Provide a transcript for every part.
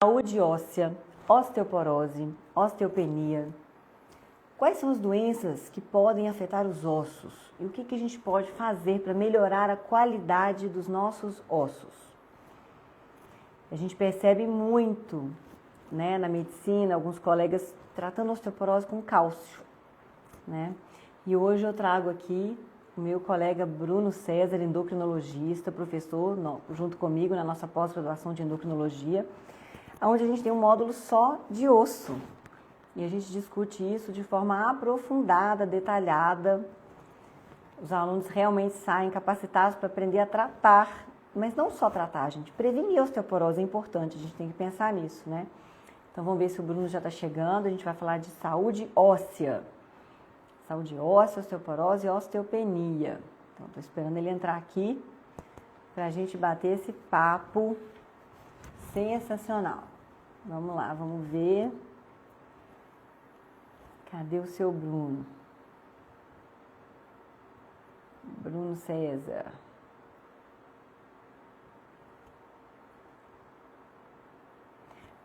Saúde óssea, osteoporose, osteopenia. Quais são as doenças que podem afetar os ossos? E o que a gente pode fazer para melhorar a qualidade dos nossos ossos? A gente percebe muito, né, na medicina, alguns colegas tratando osteoporose com cálcio, né? E hoje eu trago aqui o meu colega Bruno César, endocrinologista, professor, junto comigo na nossa pós-graduação de endocrinologia, onde a gente tem um módulo só de osso. E a gente discute isso de forma aprofundada, detalhada. Os alunos realmente saem capacitados para aprender a tratar, mas não só tratar, gente. Prevenir a osteoporose é importante, a gente tem que pensar nisso, né? Então vamos ver se o Bruno já está chegando. A gente vai falar de saúde óssea. Saúde óssea, osteoporose e osteopenia. Então estou esperando ele entrar aqui para a gente bater esse papo sensacional. Vamos lá, vamos ver. Cadê o seu Bruno? Bruno César.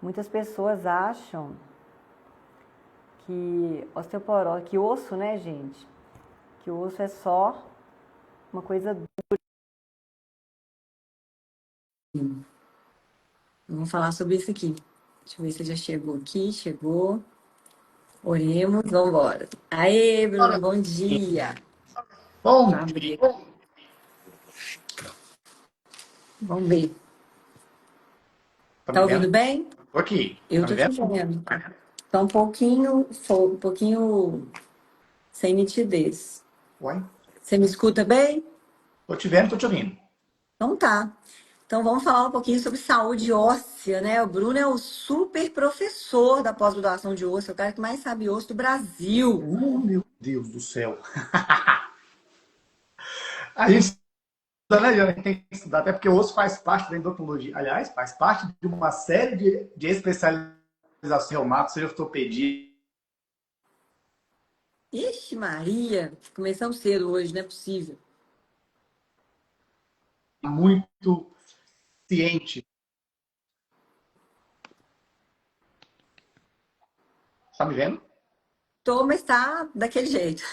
Muitas pessoas acham que osteoporose, que osso, né, gente? Que o osso é só uma coisa dura. Vamos falar sobre isso aqui. Deixa eu ver se já chegou aqui. Chegou. Oremos, vamos embora. Aê, Bruno, bom dia. Bom, Vamos abrir aqui. Vamos ver. tá Tá me ouvindo vendo? bem? Tô aqui. Eu Tá me tô te vendo? vendo. Tá um pouquinho sem nitidez. Uai, Você me escuta bem? tô te vendo, tô te ouvindo. Então tá. Então vamos falar um pouquinho sobre saúde óssea, né? O Bruno é o super professor da pós-graduação de osso, é o cara que mais sabe osso do Brasil. Meu Deus do céu. A gente estuda, né, Jana? A gente tem que estudar, até porque o osso faz parte da endocrinologia. Aliás, faz parte de uma série de especializações, reumato, seja ortopedia. Ixi, Maria, começamos cedo hoje, não é possível. Muito ciente. Tá me vendo? Tô, mas tá daquele jeito.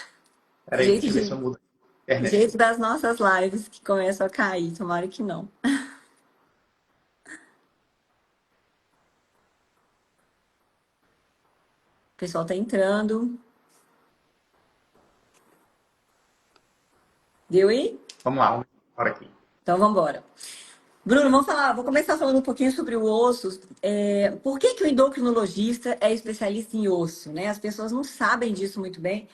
Peraí, Jeito deixa eu ver se eu de, mudo a internet. jeito das nossas lives que começam a cair, tomara que não. O pessoal tá entrando. Deu aí? Vamos lá, vamos agora aqui. Então vamos embora. Bruno, vou começar falando um pouquinho sobre o osso. Por que que o endocrinologista é especialista em osso, né? As pessoas não sabem disso muito bem.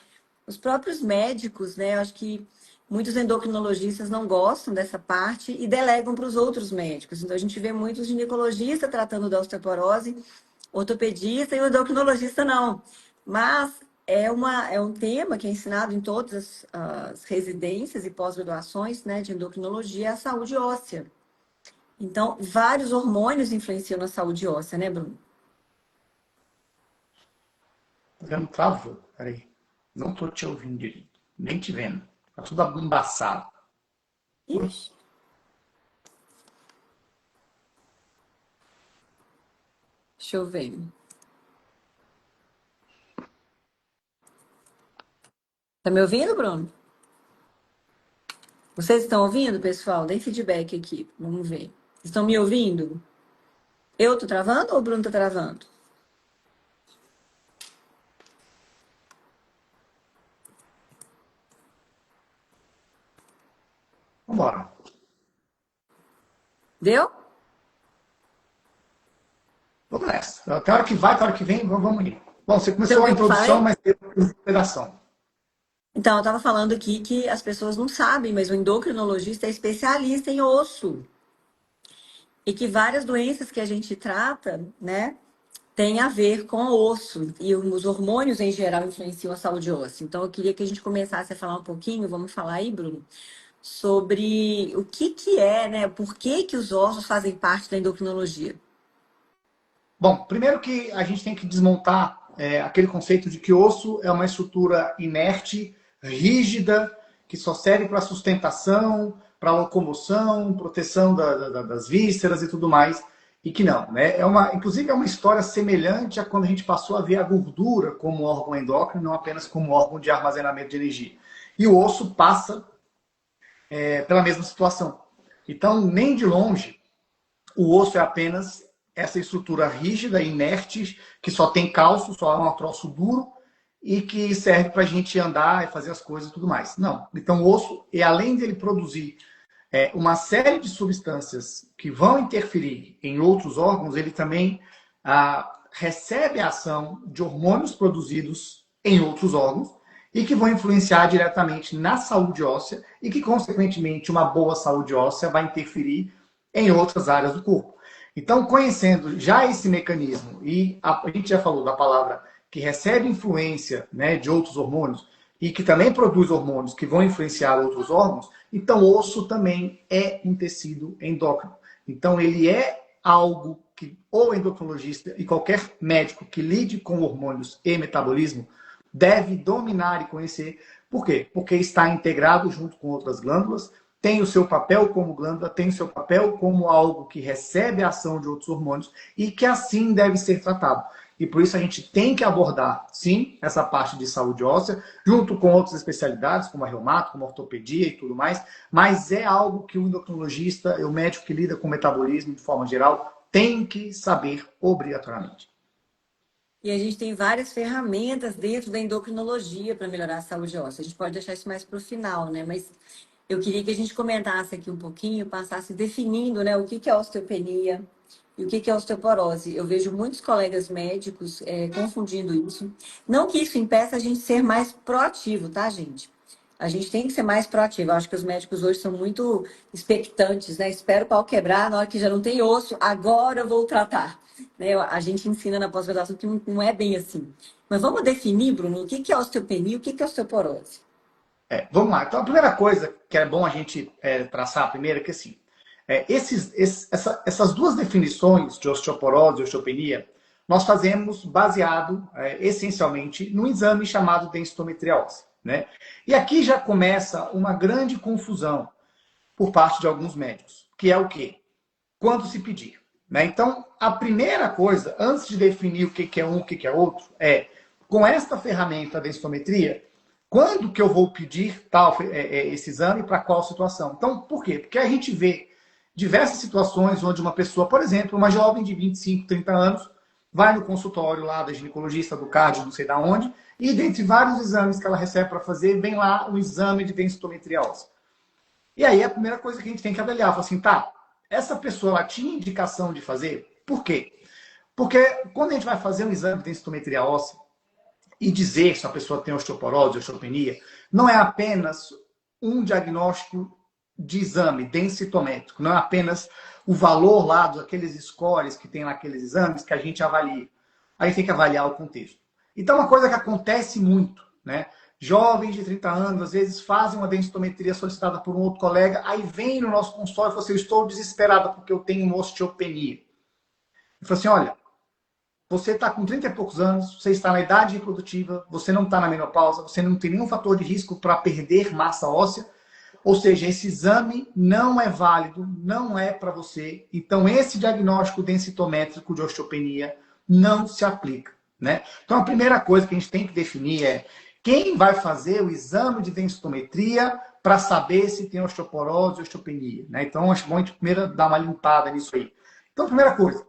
Os próprios médicos, né? Eu acho que muitos endocrinologistas não gostam dessa parte e delegam para os outros médicos. Então a gente vê muitos ginecologistas tratando da osteoporose, ortopedista e o endocrinologista não. Mas é um tema que é ensinado em todas as residências e pós-graduações, né, de endocrinologia, é a saúde óssea. Então, vários hormônios influenciam na saúde óssea, né, Bruno? Tá vendo? Travou. Peraí. Não tô te ouvindo direito. Nem te vendo. Tá tudo embaçado. Ixi, deixa eu ver. Tá me ouvindo, Bruno? Vocês estão ouvindo, pessoal? Deem feedback aqui. Vamos ver. Estão me ouvindo? Eu tô travando ou o Bruno tá travando? Vambora. Deu? Vamos nessa. Tem hora que vai, tem hora que vem, vamos ir. Bom, você Você começou a ouviu o que eu introdução, falei? mas teve uma interação. Então, eu tava falando aqui que as pessoas não sabem, mas o endocrinologista é especialista em osso. E que várias doenças que a gente trata, né, tem a ver com o osso. E os hormônios, em geral, influenciam a saúde óssea. Então, eu queria que a gente começasse a falar um pouquinho, vamos falar aí, Bruno, sobre o que é, né? Por que que os ossos fazem parte da endocrinologia? Bom, primeiro que a gente tem que desmontar aquele conceito de que osso é uma estrutura inerte, rígida, que só serve para sustentação, para locomoção, proteção das vísceras e tudo mais. e que não, né? Inclusive é uma história semelhante a quando a gente passou a ver a gordura como órgão endócrino, não apenas como órgão de armazenamento de energia. E o osso passa pela mesma situação. Então, nem de longe, o osso é apenas essa estrutura rígida, inerte, que só tem cálcio, só é um troço duro, e que serve para a gente andar e fazer as coisas e tudo mais. Não. Então, o osso, além de ele produzir uma série de substâncias que vão interferir em outros órgãos, ele também recebe a ação de hormônios produzidos em outros órgãos e que vão influenciar diretamente na saúde óssea e que, consequentemente, uma boa saúde óssea vai interferir em outras áreas do corpo. Então, conhecendo já esse mecanismo, e a gente já falou da palavra que recebe influência, né, de outros hormônios e que também produz hormônios que vão influenciar outros órgãos, então o osso também é um tecido endócrino. Então, ele é algo que o endocrinologista e qualquer médico que lide com hormônios e metabolismo deve dominar e conhecer. Por quê? Porque está integrado junto com outras glândulas, tem o seu papel como glândula, tem o seu papel como algo que recebe a ação de outros hormônios e que assim deve ser tratado. E por isso a gente tem que abordar, sim, essa parte de saúde óssea, junto com outras especialidades, como a reumato, como a ortopedia e tudo mais, mas é algo que o endocrinologista, o médico que lida com o metabolismo de forma geral, tem que saber obrigatoriamente. E a gente tem várias ferramentas dentro da endocrinologia para melhorar a saúde óssea. A gente pode deixar isso mais para o final, né? Mas eu queria que a gente comentasse aqui um pouquinho, passasse definindo, né, o que é osteopenia e o que é osteoporose. Eu vejo muitos colegas médicos confundindo isso. Não que isso impeça a gente ser mais proativo, tá, gente? A gente tem que ser mais proativo. Eu acho que os médicos hoje são muito expectantes, né? Espero o pau quebrar, na hora que já não tem osso, agora eu vou tratar. Né? A gente ensina na pós-graduação que não é bem assim. Mas vamos definir, Bruno, o que é osteopenia e o que é osteoporose? Vamos lá. Então, a primeira coisa que é bom a gente traçar primeiro é que, assim, essas duas definições de osteoporose e osteopenia, nós fazemos baseado, essencialmente, num exame chamado densitometria óssea. Né? E aqui já começa uma grande confusão por parte de alguns médicos, que é o quê? Quando se pedir. Né? Então, a primeira coisa, antes de definir o que é um e o que é outro, com esta ferramenta, a densitometria, quando que eu vou pedir esse exame para qual situação? Então, por quê? Porque a gente vê diversas situações onde uma pessoa, por exemplo, uma jovem de 25, 30 anos, vai no consultório lá da ginecologista, do cardio, não sei da onde, e dentre vários exames que ela recebe para fazer, vem lá o exame de densitometria óssea. E aí a primeira coisa que a gente tem que avaliar, fala assim, tá, essa pessoa ela tinha indicação de fazer? Por quê? Porque quando a gente vai fazer um exame de densitometria óssea, e dizer se a pessoa tem osteoporose, osteopenia, não é apenas um diagnóstico de exame densitométrico, não é apenas o valor lá daqueles scores que tem naqueles exames que a gente avalia. A gente tem que avaliar o contexto. Então, uma coisa que acontece muito, né? Jovens de 30 anos, às vezes, fazem uma densitometria solicitada por um outro colega, aí vem no nosso consultório e fala assim, eu estou desesperada porque eu tenho osteopenia. E fala assim, olha, você está com 30 e poucos anos, você está na idade reprodutiva, você não está na menopausa, você não tem nenhum fator de risco para perder massa óssea. Ou seja, esse exame não é válido, não é para você. Então, esse diagnóstico densitométrico de osteopenia não se aplica. Né? Então, a primeira coisa que a gente tem que definir é quem vai fazer o exame de densitometria para saber se tem osteoporose ou osteopenia. Né? Então, acho bom a gente primeiro dar uma limpada nisso aí. Então, a primeira coisa,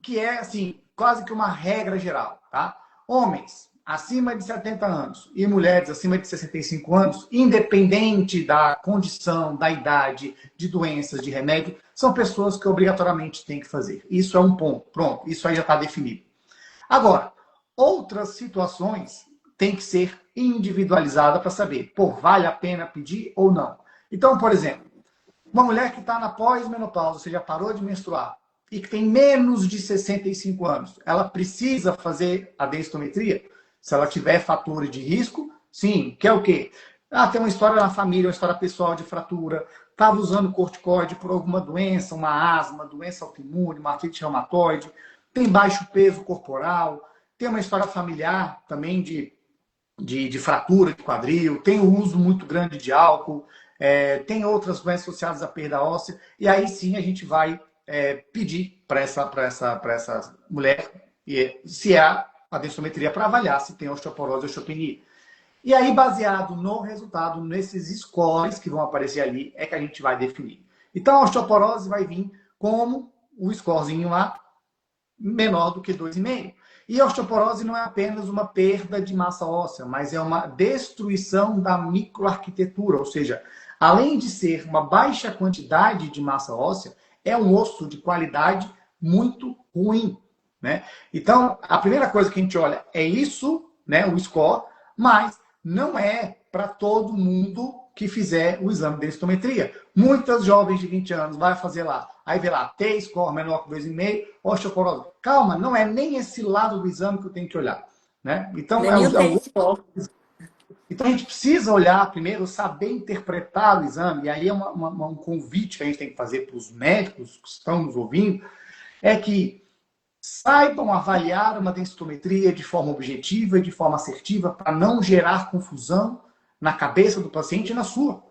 que é, assim, quase que uma regra geral, tá? Homens acima de 70 anos e mulheres acima de 65 anos, independente da condição, da idade, de doenças, de remédio, são pessoas que obrigatoriamente têm que fazer. Isso é um ponto. Pronto, isso aí já está definido. Agora, outras situações têm que ser individualizadas para saber, pô, vale a pena pedir ou não. Então, por exemplo, uma mulher que está na pós-menopausa, ou seja, parou de menstruar, e que tem menos de 65 anos, ela precisa fazer a densitometria? Se ela tiver fatores de risco, sim. Que é o quê? Tem uma história na família, uma história pessoal de fratura, estava usando corticoide por alguma doença, uma asma, doença autoimune, uma artrite reumatoide, tem baixo peso corporal, tem uma história familiar também de fratura de quadril, tem o uso muito grande de álcool, tem outras doenças associadas à perda óssea, e aí sim a gente vai pedir para essa mulher se há a densitometria para avaliar se tem osteoporose ou osteopenia. E aí, baseado no resultado, nesses scores que vão aparecer ali, é que a gente vai definir. Então, a osteoporose vai vir como o scorezinho lá, menor do que 2,5. E a osteoporose não é apenas uma perda de massa óssea, mas é uma destruição da microarquitetura, ou seja, além de ser uma baixa quantidade de massa óssea, é um osso de qualidade muito ruim, né? Então, a primeira coisa que a gente olha é isso, né, o score, mas não é para todo mundo que fizer o exame de densitometria. Muitas jovens de 20 anos vai fazer lá, aí vê lá, T-score menor que 2,5, osteoporose. Calma, não é nem esse lado do exame que eu tenho que olhar, né? Então, então, a gente precisa olhar primeiro, saber interpretar o exame, e aí é um convite que a gente tem que fazer para os médicos que estão nos ouvindo, é que saibam avaliar uma densitometria de forma objetiva e de forma assertiva para não gerar confusão na cabeça do paciente e na sua.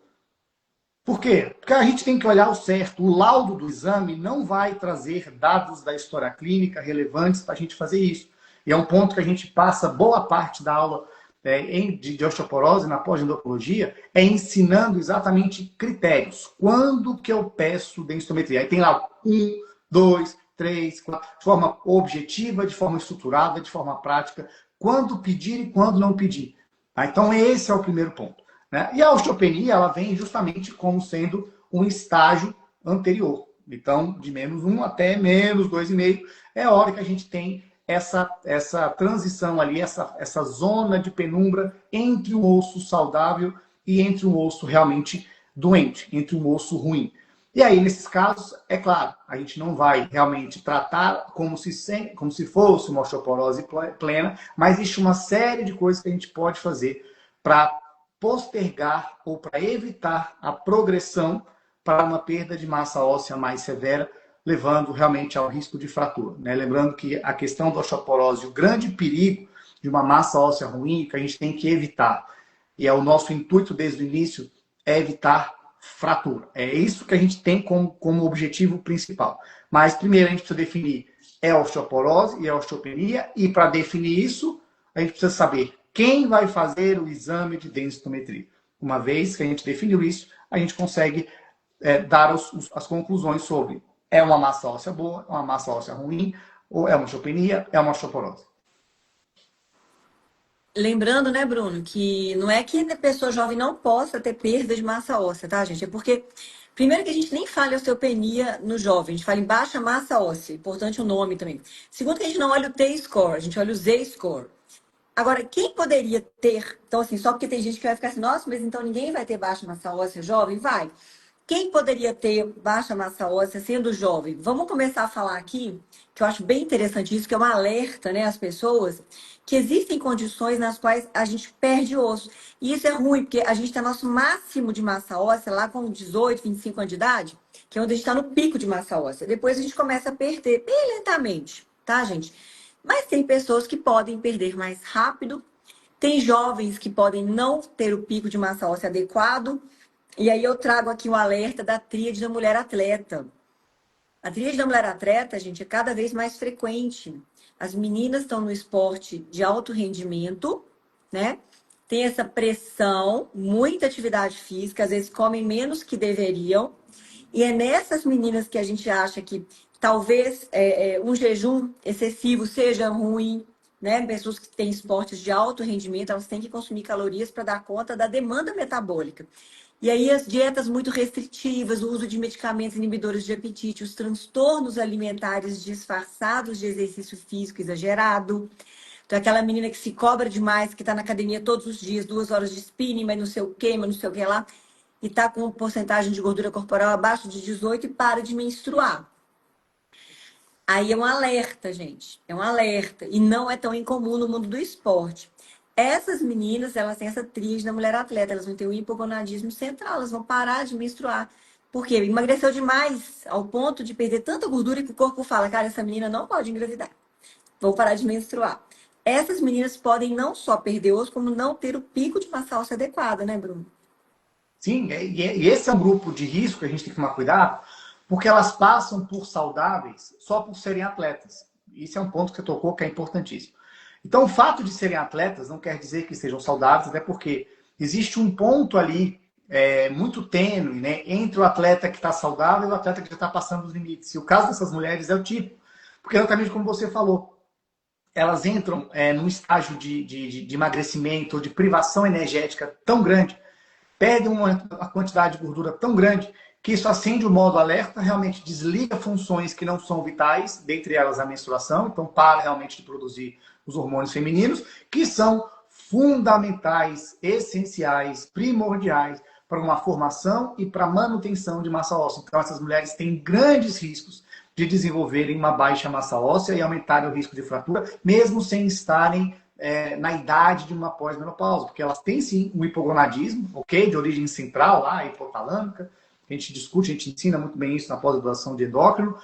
Por quê? Porque a gente tem que olhar o certo. O laudo do exame não vai trazer dados da história clínica relevantes para a gente fazer isso. E é um ponto que a gente passa boa parte da aula de osteoporose na pós-endocologia, é ensinando exatamente critérios. Quando que eu peço densitometria? Aí tem lá 1, 2, 3, 4, de forma objetiva, de forma estruturada, de forma prática, quando pedir e quando não pedir. Então, esse é o primeiro ponto, né? E a osteopenia, ela vem justamente como sendo um estágio anterior. Então, de -1 até -2,5 é a hora que a gente tem essa transição ali, essa zona de penumbra entre um osso saudável e entre um osso realmente doente, entre um osso ruim. E aí, nesses casos, é claro, a gente não vai realmente tratar como se fosse uma osteoporose plena, mas existe uma série de coisas que a gente pode fazer para postergar ou para evitar a progressão para uma perda de massa óssea mais severa, levando realmente ao risco de fratura, né? Lembrando que a questão da osteoporose, o grande perigo de uma massa óssea ruim, que a gente tem que evitar, e é o nosso intuito desde o início, é evitar fratura. É isso que a gente tem como objetivo principal. Mas primeiro a gente precisa definir a osteoporose e a osteopenia, e para definir isso, a gente precisa saber quem vai fazer o exame de densitometria. Uma vez que a gente definiu isso, a gente consegue dar as conclusões sobre é uma massa óssea boa, é uma massa óssea ruim, ou é uma osteopenia, é uma osteoporose. Lembrando, né, Bruno, que não é que a pessoa jovem não possa ter perda de massa óssea, tá, gente? É porque, primeiro, que a gente nem fala em osteopenia no jovem, a gente fala em baixa massa óssea, importante o nome também. Segundo, que a gente não olha o T-score, a gente olha o Z-score. Agora, quem poderia ter, então assim, só porque tem gente que vai ficar assim, nossa, mas então ninguém vai ter baixa massa óssea jovem? Vai. Quem poderia ter baixa massa óssea sendo jovem? Vamos começar a falar aqui, que eu acho bem interessante isso, que é um alerta, né, às pessoas, que existem condições nas quais a gente perde osso. E isso é ruim, porque a gente tem nosso máximo de massa óssea lá com 18, 25 anos de idade, que é onde a gente está no pico de massa óssea. Depois a gente começa a perder bem lentamente, tá, gente? Mas tem pessoas que podem perder mais rápido, tem jovens que podem não ter o pico de massa óssea adequado. E aí eu trago aqui o alerta da tríade da mulher atleta. A tríade da mulher atleta, gente, é cada vez mais frequente. As meninas estão no esporte de alto rendimento, né? Tem essa pressão, muita atividade física, às vezes comem menos que deveriam. E é nessas meninas que a gente acha que talvez um jejum excessivo seja ruim, né? Pessoas que têm esportes de alto rendimento, elas têm que consumir calorias para dar conta da demanda metabólica. E aí as dietas muito restritivas, o uso de medicamentos inibidores de apetite, os transtornos alimentares disfarçados de exercício físico exagerado. Então, aquela menina que se cobra demais, que está na academia todos os dias, 2 horas de spinning, mas não sei o que, mas não sei o que lá, e está com porcentagem de gordura corporal abaixo de 18 e para de menstruar. Aí é um alerta, gente. É um alerta. E não é tão incomum no mundo do esporte. Essas meninas, elas têm essa tríade da mulher atleta, elas vão ter o hipogonadismo central, elas vão parar de menstruar. Por quê? Emagreceu demais, ao ponto de perder tanta gordura que o corpo fala, cara, essa menina não pode engravidar. Vou parar de menstruar. Essas meninas podem não só perder osso, como não ter o pico de massa óssea adequada, né, Bruno? Sim, e esse é um grupo de risco que a gente tem que tomar cuidado, Porque elas passam por saudáveis só por serem atletas. Isso é um ponto que você tocou que é importantíssimo. Então, o fato de serem atletas não quer dizer que sejam saudáveis, até porque existe um ponto ali muito tênue, né, entre o atleta que está saudável e o atleta que já está passando os limites. E o caso dessas mulheres é o tipo. Porque exatamente como você falou, elas entram num estágio de emagrecimento ou de privação energética tão grande, perdem uma quantidade de gordura tão grande, que isso acende o modo alerta, realmente desliga funções que não são vitais, dentre elas a menstruação, então para realmente de produzir os hormônios femininos, que são fundamentais, essenciais, primordiais para uma formação e para a manutenção de massa óssea. Então essas mulheres têm grandes riscos de desenvolverem uma baixa massa óssea e aumentarem o risco de fratura, mesmo sem estarem na idade de uma pós-menopausa, porque elas têm sim um hipogonadismo, ok? De origem central, lá, hipotalâmica. A gente discute, a gente ensina muito bem isso na pós-graduação de endócrino.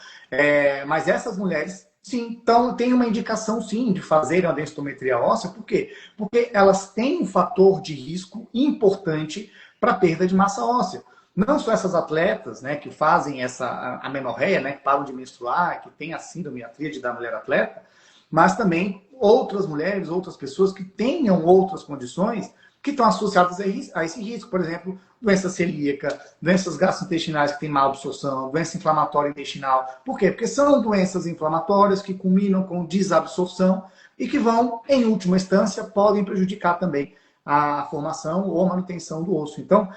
Mas essas mulheres, sim, então tem uma indicação sim de fazerem a densitometria óssea. Por quê? Porque elas têm um fator de risco importante para perda de massa óssea. Não só essas atletas, né, que fazem essa amenorreia, né, que param de menstruar, que têm a síndrome, a tríade da mulher atleta, mas também outras mulheres, outras pessoas que tenham outras condições que estão associadas a esse risco. Por exemplo, doença celíaca, doenças gastrointestinais que têm má absorção, doença inflamatória intestinal. Por quê? Porque são doenças inflamatórias que culminam com desabsorção e que vão, em última instância, podem prejudicar também a formação ou a manutenção do osso. Então,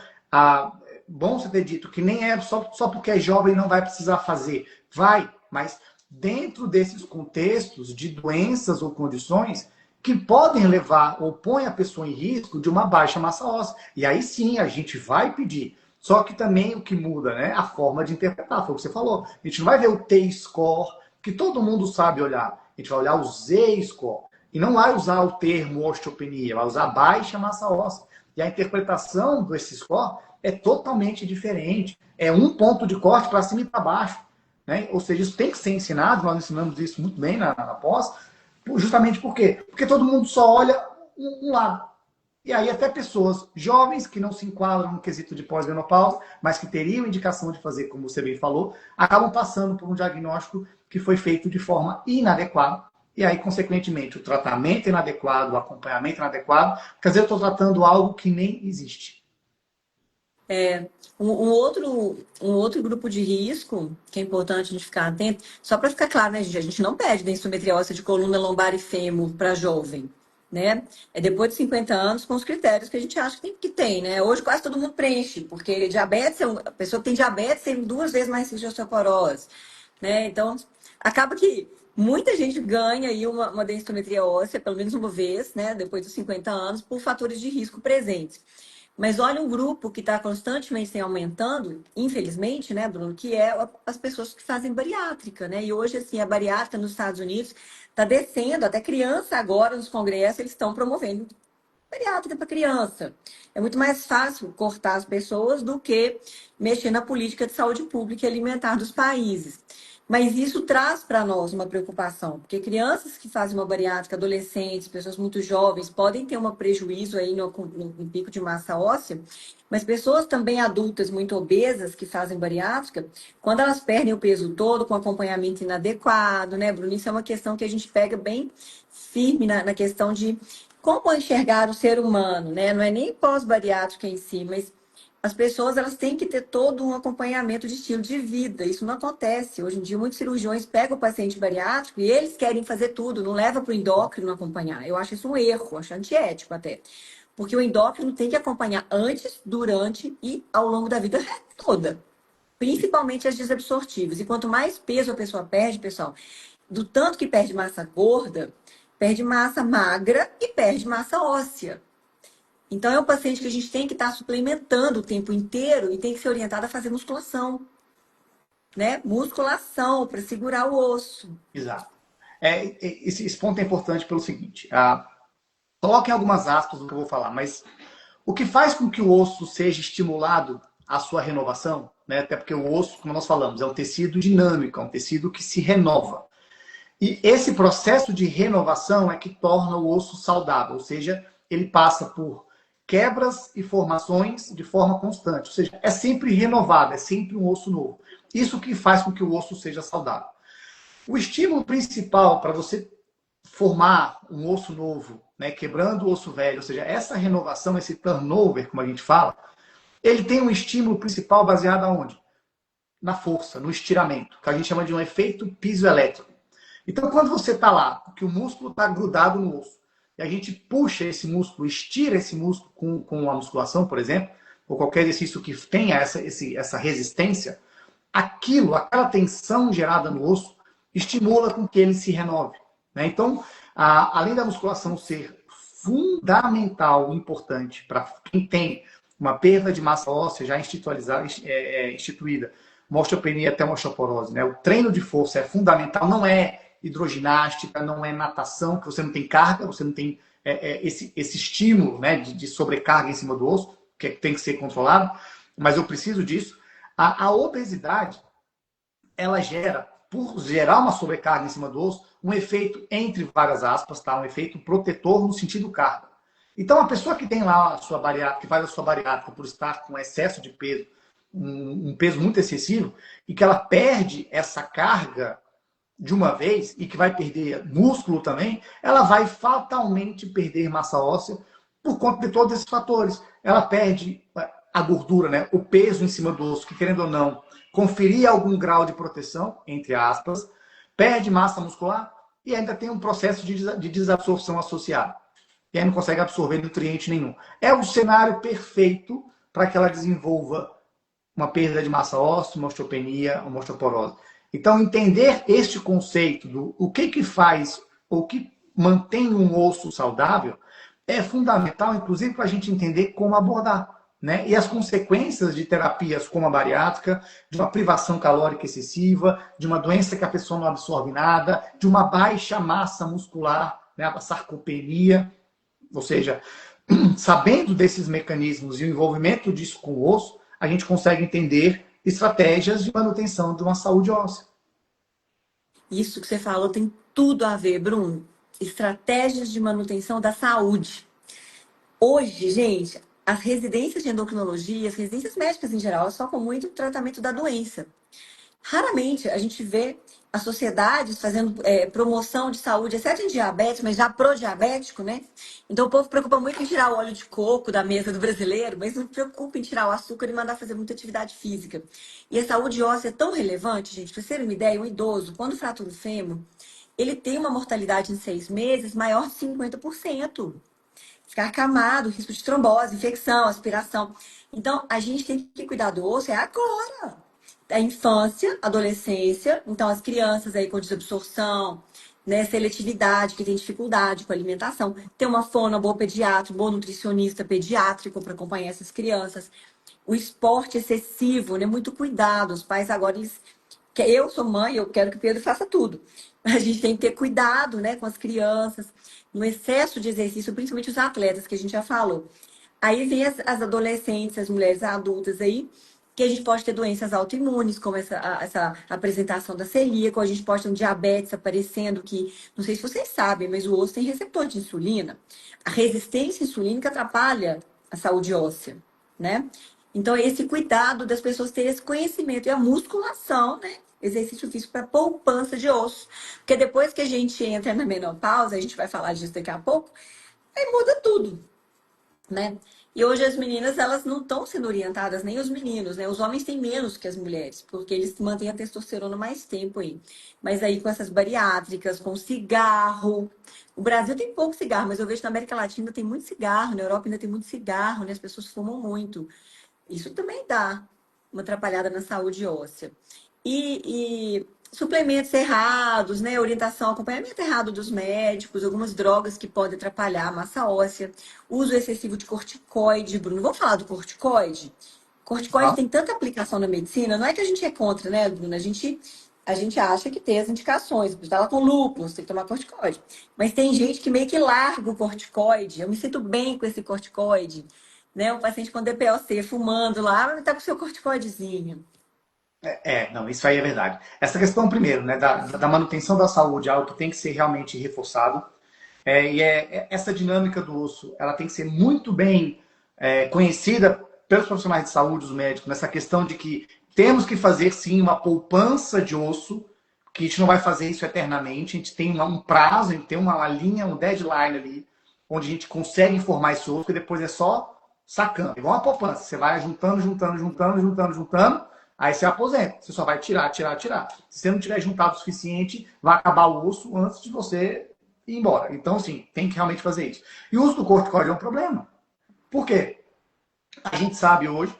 bom você ter dito que nem é só porque é jovem não vai precisar fazer. Vai, mas dentro desses contextos de doenças ou condições que podem levar ou põem a pessoa em risco de uma baixa massa óssea. E aí sim a gente vai pedir. Só que também o que muda, né? A forma de interpretar, foi o que você falou. A gente não vai ver o T-score, que todo mundo sabe olhar. A gente vai olhar o Z-score. E não vai usar o termo osteopenia, vai usar baixa massa óssea. E a interpretação desse score é totalmente diferente. É um ponto de corte para cima e para baixo. Né? Ou seja, isso tem que ser ensinado, nós ensinamos isso muito bem na pós, justamente por quê? Porque todo mundo só olha um lado. E aí até pessoas jovens que não se enquadram no quesito de pós-menopausa, mas que teriam indicação de fazer, como você bem falou, acabam passando por um diagnóstico que foi feito de forma inadequada. E aí, consequentemente, o tratamento inadequado, o acompanhamento inadequado, quer dizer, eu estou tratando algo que nem existe. Um outro grupo de risco, que é importante a gente ficar atento, só para ficar claro, né, gente? A gente não pede densitometria óssea de coluna, lombar e fêmur para jovem, né? É depois de 50 anos, com os critérios que a gente acha que tem, né? Hoje quase todo mundo preenche, porque diabetes, a pessoa que tem diabetes tem 2 vezes mais risco de osteoporose, né? Então, acaba que muita gente ganha aí uma densitometria óssea, pelo menos uma vez, né? Depois dos 50 anos, por fatores de risco presentes. Mas olha um grupo que está constantemente se aumentando, infelizmente, né, Bruno, que é as pessoas que fazem bariátrica, né? E hoje, assim, a bariátrica nos Estados Unidos está descendo, até criança agora, nos congressos, eles estão promovendo bariátrica para criança. É muito mais fácil cortar as pessoas do que mexer na política de saúde pública e alimentar dos países. Mas isso traz para nós uma preocupação, porque crianças que fazem uma bariátrica, adolescentes, pessoas muito jovens, podem ter um prejuízo aí no pico de massa óssea, mas pessoas também adultas muito obesas que fazem bariátrica, quando elas perdem o peso todo, com acompanhamento inadequado, né, Bruno? Isso é uma questão que a gente pega bem firme na questão de como enxergar o ser humano, né? Não é nem pós-bariátrica em si, mas as pessoas elas têm que ter todo um acompanhamento de estilo de vida. Isso não acontece. Hoje em dia, muitos cirurgiões pegam o paciente bariátrico e eles querem fazer tudo, não leva para o endócrino acompanhar. Eu acho isso um erro, acho antiético até. Porque o endócrino tem que acompanhar antes, durante e ao longo da vida toda. Principalmente as desabsortivas. E quanto mais peso a pessoa perde, pessoal, do tanto que perde massa gorda, perde massa magra e perde massa óssea. Então, é um paciente que a gente tem que estar suplementando o tempo inteiro e tem que ser orientado a fazer musculação, né? Musculação para segurar o osso. Exato. Esse ponto é importante pelo seguinte. Coloquem algumas aspas no que eu vou falar, mas o que faz com que o osso seja estimulado a sua renovação, né? Até porque o osso, como nós falamos, é um tecido dinâmico, é um tecido que se renova. E esse processo de renovação é que torna o osso saudável, ou seja, ele passa por quebras e formações de forma constante, ou seja, é sempre renovado, é sempre um osso novo. Isso que faz com que o osso seja saudável. O estímulo principal para você formar um osso novo, né, quebrando o osso velho, ou seja, essa renovação, esse turnover, como a gente fala, ele tem um estímulo principal baseado aonde? Na força, no estiramento, que a gente chama de um efeito pisoelétrico. Então, quando você está lá, que o músculo está grudado no osso, e a gente puxa esse músculo, estira esse músculo com a musculação, por exemplo, ou qualquer exercício que tenha essa resistência, aquela tensão gerada no osso estimula com que ele se renove. Né? Então, além da musculação ser fundamental, importante para quem tem uma perda de massa óssea já instituída, uma osteopenia até uma osteoporose, né? O treino de força é fundamental, não é hidroginástica, não é natação, que você não tem carga, você não tem esse estímulo, né, de sobrecarga em cima do osso, que tem que ser controlado, mas eu preciso disso. A obesidade, ela gera, por gerar uma sobrecarga em cima do osso, um efeito, entre várias aspas, tá? Um efeito protetor no sentido carga. Então, a pessoa que tem lá a sua bariátrica, que faz a sua bariátrica por estar com excesso de peso, um peso muito excessivo, e que ela perde essa carga de uma vez, e que vai perder músculo também, ela vai fatalmente perder massa óssea por conta de todos esses fatores. Ela perde a gordura, né? O peso em cima do osso, que querendo ou não, conferia algum grau de proteção, entre aspas, perde massa muscular e ainda tem um processo de desabsorção associado. E aí não consegue absorver nutriente nenhum. É o cenário perfeito para que ela desenvolva uma perda de massa óssea, uma osteopenia, uma osteoporose. Então, entender este conceito do o que faz, o que mantém um osso saudável, é fundamental, inclusive, para a gente entender como abordar. Né? E as consequências de terapias como a bariátrica, de uma privação calórica excessiva, de uma doença que a pessoa não absorve nada, de uma baixa massa muscular, né? A sarcopenia. Ou seja, sabendo desses mecanismos e o envolvimento disso com o osso, a gente consegue entender estratégias de manutenção de uma saúde óssea. Isso que você falou tem tudo a ver, Bruno. Estratégias de manutenção da saúde. Hoje, gente, as residências de endocrinologia, as residências médicas em geral, elas focam muito no tratamento da doença. Raramente a gente vê as sociedades fazendo promoção de saúde, exceto em diabetes, mas já pró-diabético, né? Então o povo preocupa muito em tirar o óleo de coco da mesa do brasileiro, mas não preocupa em tirar o açúcar e mandar fazer muita atividade física. E a saúde óssea é tão relevante, gente, para vocês terem uma ideia, um idoso, quando fratura o fêmur, ele tem uma mortalidade em 6 meses maior de 50%. Ficar acamado, risco de trombose, infecção, aspiração. Então, a gente tem que cuidar do osso agora. A infância, adolescência, então as crianças aí com desabsorção, né, seletividade, que tem dificuldade com a alimentação, ter uma fono, boa pediatra, bom nutricionista pediátrico para acompanhar essas crianças. O esporte excessivo, né, muito cuidado. Os pais agora, eu sou mãe, eu quero que o Pedro faça tudo. A gente tem que ter cuidado, né, com as crianças, no excesso de exercício, principalmente os atletas, que a gente já falou. Aí vem as adolescentes, as mulheres adultas aí, que a gente pode ter doenças autoimunes, como essa apresentação da celíaca, ou a gente pode ter um diabetes aparecendo, que não sei se vocês sabem, mas o osso tem receptor de insulina. A resistência insulínica atrapalha a saúde óssea, né? Então, esse cuidado das pessoas terem esse conhecimento e a musculação, né? Exercício físico para poupança de osso. Porque depois que a gente entra na menopausa, a gente vai falar disso daqui a pouco, aí muda tudo, né? E hoje as meninas, elas não estão sendo orientadas, nem os meninos, né? Os homens têm menos que as mulheres, porque eles mantêm a testosterona mais tempo aí. Mas aí com essas bariátricas, com cigarro. O Brasil tem pouco cigarro, mas eu vejo que na América Latina tem muito cigarro, na Europa ainda tem muito cigarro, né? As pessoas fumam muito. Isso também dá uma atrapalhada na saúde óssea. E suplementos errados, né? Orientação, acompanhamento errado dos médicos, algumas drogas que podem atrapalhar a massa óssea, uso excessivo de corticoide, Bruno. Vamos falar do corticoide? Corticoide tem tanta aplicação na medicina, não é que a gente é contra, né, Bruno? A gente acha que tem as indicações, você tá lá com lúpus, tem que tomar corticoide. Mas tem gente que meio que larga o corticoide. Eu me sinto bem com esse corticoide. Né? Um paciente com DPOC fumando lá, tá com o seu corticoidezinho. Não, isso aí é verdade. Essa questão, primeiro, né, da manutenção da saúde, é algo que tem que ser realmente reforçado. Essa dinâmica do osso, ela tem que ser muito bem conhecida pelos profissionais de saúde, os médicos, nessa questão de que temos que fazer, sim, uma poupança de osso, que a gente não vai fazer isso eternamente. A gente tem um prazo, a gente tem uma linha, um deadline ali, onde a gente consegue informar esse osso, e depois é só sacando. Igual uma poupança. Você vai juntando, aí você aposenta. Você só vai tirar. Se você não tiver juntado o suficiente, vai acabar o osso antes de você ir embora. Então, assim, tem que realmente fazer isso. E o uso do corticoide é um problema. Por quê? A gente sabe hoje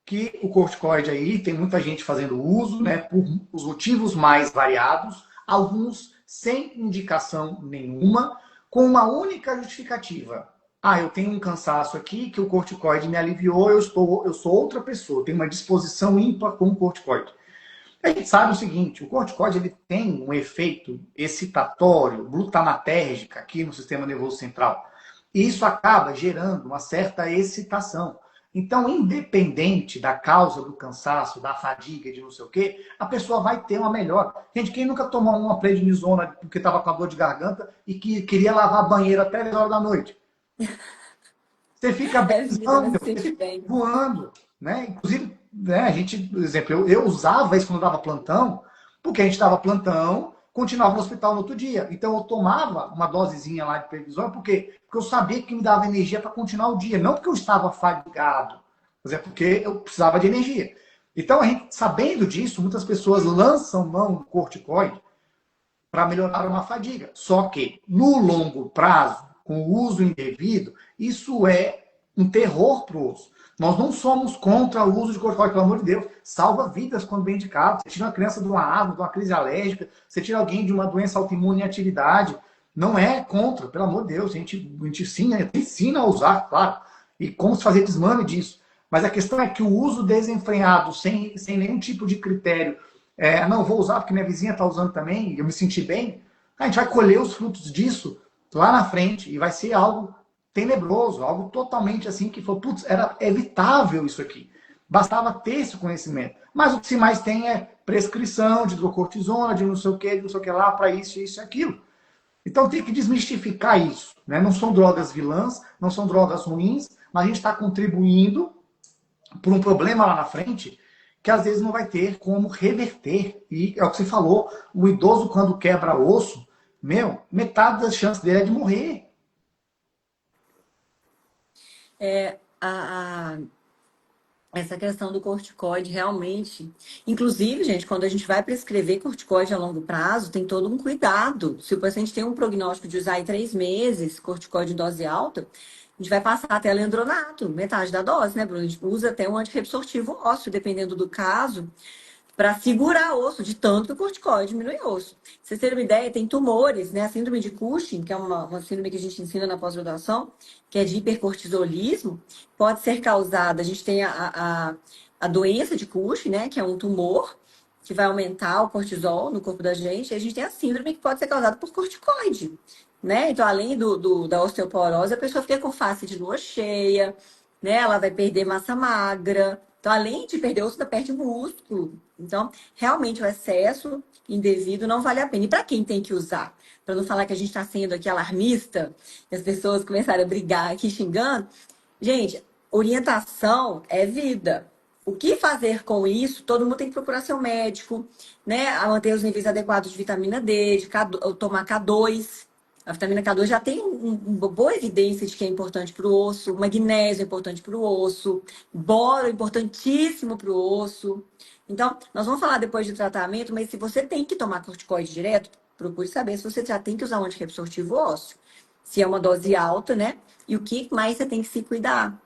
que o corticoide aí, tem muita gente fazendo uso, né, por os motivos mais variados, alguns sem indicação nenhuma, com uma única justificativa. Ah, eu tenho um cansaço aqui, que o corticoide me aliviou, eu sou outra pessoa, tenho uma disposição ímpar com o corticoide. A gente sabe o seguinte, o corticoide ele tem um efeito excitatório, glutamatérgico aqui no sistema nervoso central. E isso acaba gerando uma certa excitação. Então, independente da causa do cansaço, da fadiga, de não sei o quê, a pessoa vai ter uma melhora. Gente, quem nunca tomou uma prednisona porque estava com a dor de garganta e que queria lavar a banheira até 10 horas da noite? Você fica voando, né? Inclusive, né, a gente, por exemplo, eu usava isso quando eu dava plantão, porque a gente dava plantão, continuava no hospital no outro dia. Então eu tomava uma dosezinha lá de prednisona, porque eu sabia que me dava energia para continuar o dia, não porque eu estava fadigado, mas é porque eu precisava de energia. Então, a gente, sabendo disso, muitas pessoas lançam mão do corticoide para melhorar uma fadiga. Só que, no longo prazo, com o uso indevido, isso é um terror para o osso. Nós não somos contra o uso de corticoide, pelo amor de Deus. Salva vidas quando bem indicado. Você tira uma criança de uma asma, de uma crise alérgica, você tira alguém de uma doença autoimune em atividade. Não é contra, pelo amor de Deus. A gente ensina a usar, claro. E como se fazer desmame disso. Mas a questão é que o uso desenfreado, sem nenhum tipo de critério, não, vou usar porque minha vizinha está usando também, e eu me senti bem, a gente vai colher os frutos disso lá na frente e vai ser algo tenebroso, algo totalmente assim que foi, putz, era evitável isso aqui. Bastava ter esse conhecimento. Mas o que se mais tem é prescrição de hidrocortisona, de não sei o que lá, para isso e aquilo. Então tem que desmistificar isso. Né? Não são drogas vilãs, não são drogas ruins, mas a gente está contribuindo por um problema lá na frente que às vezes não vai ter como reverter. E é o que você falou, o idoso quando quebra osso, metade das chances dele é de morrer. Essa questão do corticoide realmente. Inclusive, gente, quando a gente vai prescrever corticoide a longo prazo, tem todo um cuidado. Se o paciente tem um prognóstico de usar em 3 meses corticoide em dose alta, a gente vai passar até alendronato, metade da dose, né, Bruno? A gente usa até um antirreabsortivo ósseo, dependendo do caso, para segurar osso, de tanto que o corticoide diminui osso. Pra vocês terem uma ideia, tem tumores, né? A síndrome de Cushing, que é uma síndrome que a gente ensina na pós-graduação, que é de hipercortisolismo, pode ser causada, a gente tem a doença de Cushing, né? Que é um tumor que vai aumentar o cortisol no corpo da gente, e a gente tem a síndrome que pode ser causada por corticoide, né? Então, além da osteoporose, a pessoa fica com face de lua cheia, né? Ela vai perder massa magra. Então, além de perder osso, ainda perde músculo. Então, realmente, o excesso indevido não vale a pena. E para quem tem que usar? Para não falar que a gente está sendo aqui alarmista, e as pessoas começarem a brigar aqui xingando. Gente, orientação é vida. O que fazer com isso? Todo mundo tem que procurar seu médico, né? A manter os níveis adequados de vitamina D, de tomar K2. A vitamina K2 já tem uma boa evidência de que é importante para o osso, o magnésio é importante para o osso, boro é importantíssimo para o osso. Então, nós vamos falar depois de tratamento, mas se você tem que tomar corticoide direto, procure saber se você já tem que usar um antirreabsortivo ósseo. Se é uma dose alta, né? E o que mais você tem que se cuidar.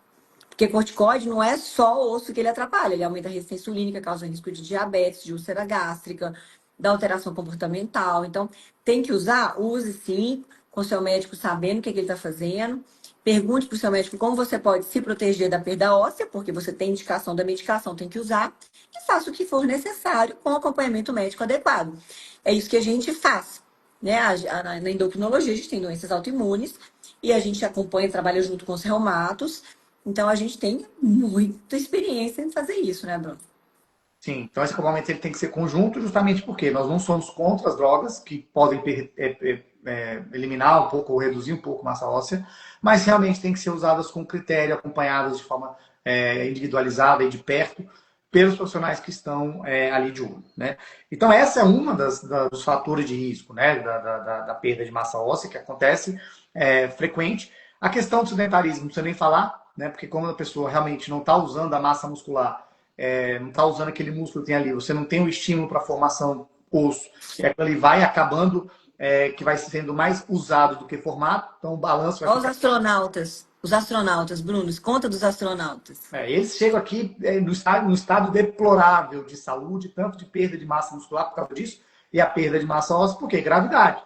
Porque corticoide não é só o osso que ele atrapalha, ele aumenta a resistência insulínica, causa risco de diabetes, de úlcera gástrica, da alteração comportamental. Então, tem que usar? Use sim, com seu médico sabendo o que ele está fazendo. Pergunte para o seu médico como você pode se proteger da perda óssea, porque você tem indicação da medicação, tem que usar. E faça o que for necessário com acompanhamento médico adequado. É isso que a gente faz. Né? Na endocrinologia, a gente tem doenças autoimunes e a gente acompanha, trabalha junto com os reumatos. Então, a gente tem muita experiência em fazer isso, né, Bruno? Sim, então esse acompanhamento ele tem que ser conjunto justamente porque nós não somos contra as drogas que podem eliminar um pouco ou reduzir um pouco a massa óssea, mas realmente tem que ser usadas com critério, acompanhadas de forma individualizada e de perto, pelos profissionais que estão ali de olho, né? Então, essa é uma dos fatores de risco, né? Da perda de massa óssea, que acontece frequente. A questão do sedentarismo, não precisa nem falar, né? Porque como a pessoa realmente não está usando a massa muscular, não está usando aquele músculo que tem ali, você não tem o estímulo para a formação osso, e aquilo ali vai acabando, que vai sendo mais usado do que formado, então o balanço vai Olha ficar... os astronautas, Bruno, conta dos astronautas. Eles chegam aqui no estado deplorável de saúde, tanto de perda de massa muscular por causa disso, e a perda de massa óssea, por quê? Gravidade.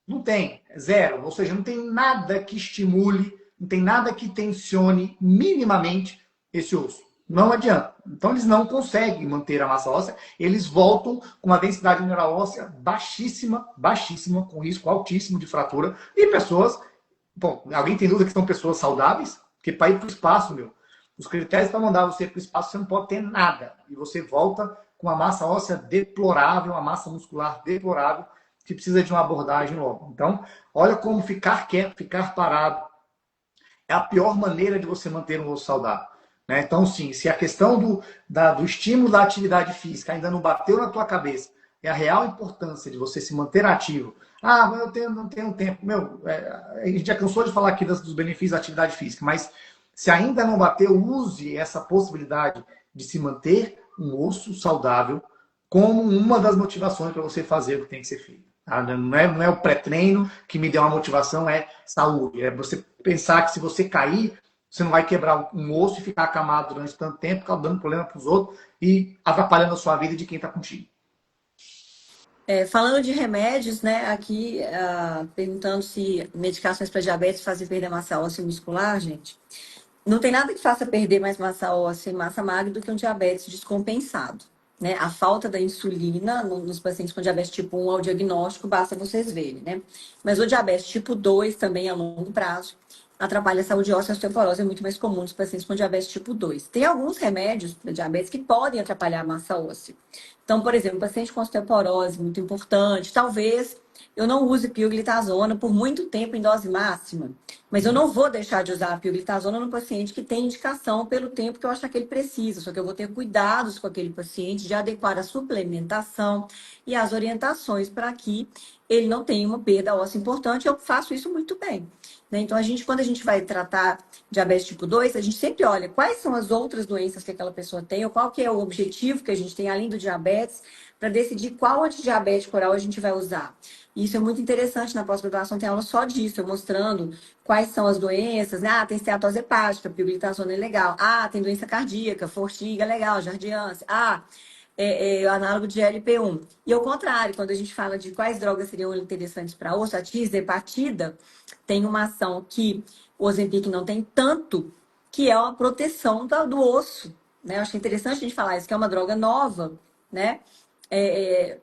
Não tem, zero. Ou seja, não tem nada que estimule, não tem nada que tensione minimamente esse osso. Não adianta. Então, eles não conseguem manter a massa óssea, eles voltam com uma densidade mineral óssea baixíssima, baixíssima, com risco altíssimo de fratura, e pessoas... Bom, alguém tem dúvida que são pessoas saudáveis? Porque para ir para o espaço, os critérios para mandar você para o espaço, você não pode ter nada. E você volta com uma massa óssea deplorável, uma massa muscular deplorável, que precisa de uma abordagem logo. Então, olha como ficar quieto, ficar parado, é a pior maneira de você manter um osso saudável. Né? Então, sim, se a questão do estímulo da atividade física ainda não bateu na tua cabeça, é a real importância de você se manter ativo. Ah, mas eu não tenho tempo. A gente já cansou de falar aqui dos benefícios da atividade física, mas se ainda não bateu, use essa possibilidade de se manter um osso saudável como uma das motivações para você fazer o que tem que ser feito. Tá? Não é o pré-treino que me deu uma motivação, é saúde. É você pensar que se você cair, você não vai quebrar um osso e ficar acamado durante tanto tempo, dando problema para os outros e atrapalhando a sua vida e de quem está contigo. Falando de remédios, né, aqui perguntando se medicações para diabetes fazem perder massa óssea e muscular, gente. Não tem nada que faça perder mais massa óssea e massa magra do que um diabetes descompensado. Né? A falta da insulina nos pacientes com diabetes tipo 1 ao diagnóstico, basta vocês verem, né? Mas o diabetes tipo 2 também a longo prazo atrapalha a saúde óssea e a osteoporose, é muito mais comum nos pacientes com diabetes tipo 2. Tem alguns remédios para diabetes que podem atrapalhar a massa óssea. Então, por exemplo, paciente com osteoporose, muito importante, talvez eu não use pioglitazona por muito tempo em dose máxima, mas eu não vou deixar de usar a pioglitazona no paciente que tem indicação pelo tempo que eu achar que ele precisa, só que eu vou ter cuidados com aquele paciente de adequar a suplementação e as orientações para que ele não tenha uma perda óssea importante. Eu faço isso muito bem. Né? Então, quando a gente vai tratar diabetes tipo 2, a gente sempre olha quais são as outras doenças que aquela pessoa tem, ou qual que é o objetivo que a gente tem além do diabetes, para decidir qual antidiabético oral a gente vai usar. E isso é muito interessante, na pós-graduação tem aula só disso, eu mostrando quais são as doenças, né? Ah, tem esteatose hepática, pioglitazona é legal. Ah, tem doença cardíaca, fortiga, legal, jardiância. Ah, análogo de GLP-1. E ao contrário, quando a gente fala de quais drogas seriam interessantes para osso, a tisdepatida tem uma ação que o Ozempic não tem tanto, que é a proteção do osso. Né? Eu acho interessante a gente falar isso, que é uma droga nova, né?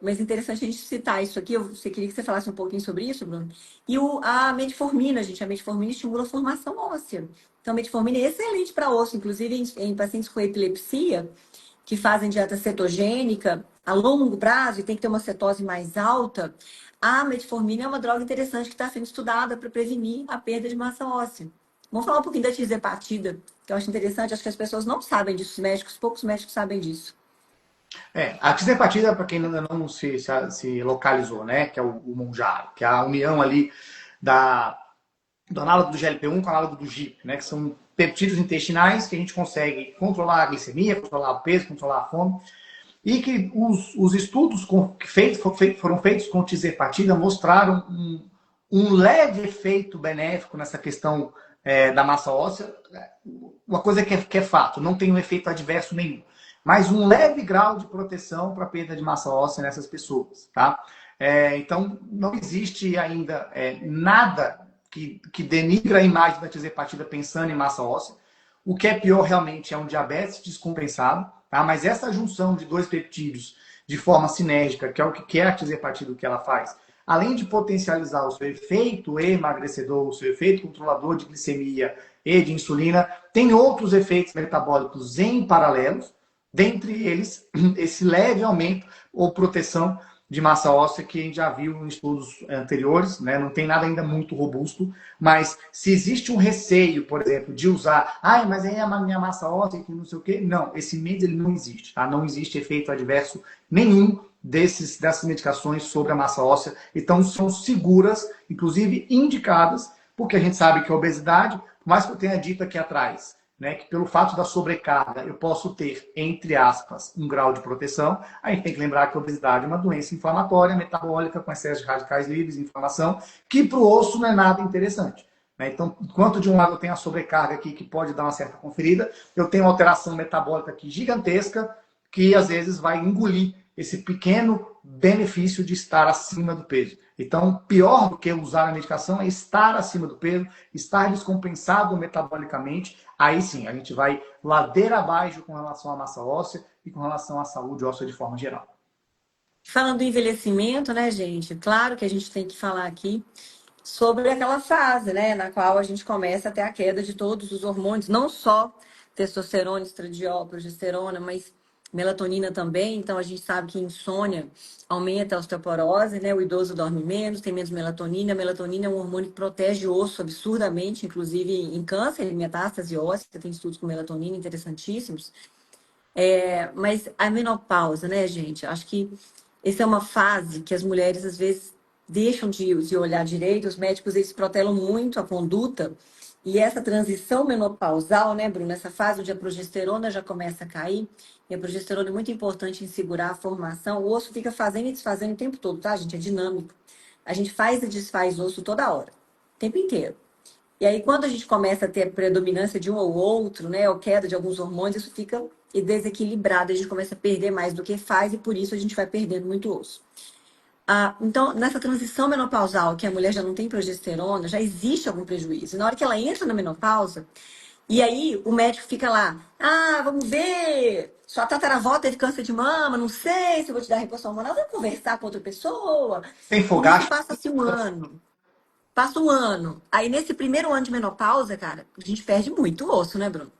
Mas é interessante a gente citar isso aqui. Você queria que você falasse um pouquinho sobre isso, Bruno? E a metformina, gente, a metformina estimula a formação óssea. Então, a metformina é excelente para osso, inclusive em pacientes com epilepsia, que fazem dieta cetogênica a longo prazo e tem que ter uma cetose mais alta. A metformina é uma droga interessante que está sendo estudada para prevenir a perda de massa óssea. Vamos falar um pouquinho da tisdepatida, que eu acho interessante. Acho que as pessoas não sabem disso, poucos médicos sabem disso. A tisdepatida, para quem ainda não se localizou, né, que é o Mounjaro, que é a união ali do análogo do GLP-1 com o análogo do GIP, né, que são peptídeos intestinais que a gente consegue controlar a glicemia, controlar o peso, controlar a fome, e que os estudos que foram feitos com tisdepatida mostraram um leve efeito benéfico nessa questão da massa óssea. Uma coisa que é fato, não tem um efeito adverso nenhum, mas um leve grau de proteção para a perda de massa óssea nessas pessoas, tá? Então, não existe ainda nada que denigra a imagem da tisdepatida pensando em massa óssea. O que é pior realmente é um diabetes descompensado, tá? Mas essa junção de dois peptídeos de forma sinérgica, que é o que é a tisdepatida, o que ela faz, além de potencializar o seu efeito emagrecedor, o seu efeito controlador de glicemia e de insulina, tem outros efeitos metabólicos em paralelos, dentre eles esse leve aumento ou proteção de massa óssea que a gente já viu em estudos anteriores, né? Não tem nada ainda muito robusto, mas se existe um receio, por exemplo, de usar, mas aí a minha massa óssea, que não sei o quê, não, esse medo ele não existe, tá? Não existe efeito adverso nenhum dessas medicações sobre a massa óssea, então são seguras, inclusive indicadas, porque a gente sabe que a obesidade, por mais que eu tenha dito aqui atrás, né, que pelo fato da sobrecarga eu posso ter, entre aspas, um grau de proteção, a gente tem que lembrar que a obesidade é uma doença inflamatória, metabólica, com excesso de radicais livres, inflamação, que para o osso não é nada interessante. Né? Então, enquanto de um lado eu tenho a sobrecarga aqui, que pode dar uma certa conferida, eu tenho uma alteração metabólica aqui gigantesca, que às vezes vai engolir esse pequeno benefício de estar acima do peso. Então, pior do que usar a medicação é estar acima do peso, estar descompensado metabolicamente. Aí sim, a gente vai ladeira abaixo com relação à massa óssea e com relação à saúde óssea de forma geral. Falando do envelhecimento, né, gente? Claro que a gente tem que falar aqui sobre aquela fase, né, na qual a gente começa a ter a queda de todos os hormônios, não só testosterona, estradiol, progesterona, mas melatonina também. Então a gente sabe que insônia aumenta a osteoporose, né? O idoso dorme menos, tem menos melatonina. A melatonina é um hormônio que protege o osso absurdamente, inclusive em câncer, em metástase óssea, tem estudos com melatonina interessantíssimos. Mas a menopausa, né, gente? Acho que essa é uma fase que as mulheres às vezes deixam de olhar direito. Os médicos eles protelam muito a conduta. E essa transição menopausal, né, Bruno? Essa fase onde a progesterona já começa a cair. E a progesterona é muito importante em segurar a formação. O osso fica fazendo e desfazendo o tempo todo, tá, gente? É dinâmico. A gente faz e desfaz osso toda hora, o tempo inteiro. E aí, quando a gente começa a ter a predominância de um ou outro, né, ou queda de alguns hormônios, isso fica desequilibrado, a gente começa a perder mais do que faz e por isso a gente vai perdendo muito osso. Então, nessa transição menopausal, que a mulher já não tem progesterona, já existe algum prejuízo. E na hora que ela entra na menopausa, e aí o médico fica lá, vamos ver, sua tataravó teve câncer de mama, não sei se eu vou te dar reposição hormonal, vamos conversar com outra pessoa. Tem E nisso fogacho? passa-se um ano. Passa um ano. Aí, nesse primeiro ano de menopausa, cara, a gente perde muito osso, né, Bruno?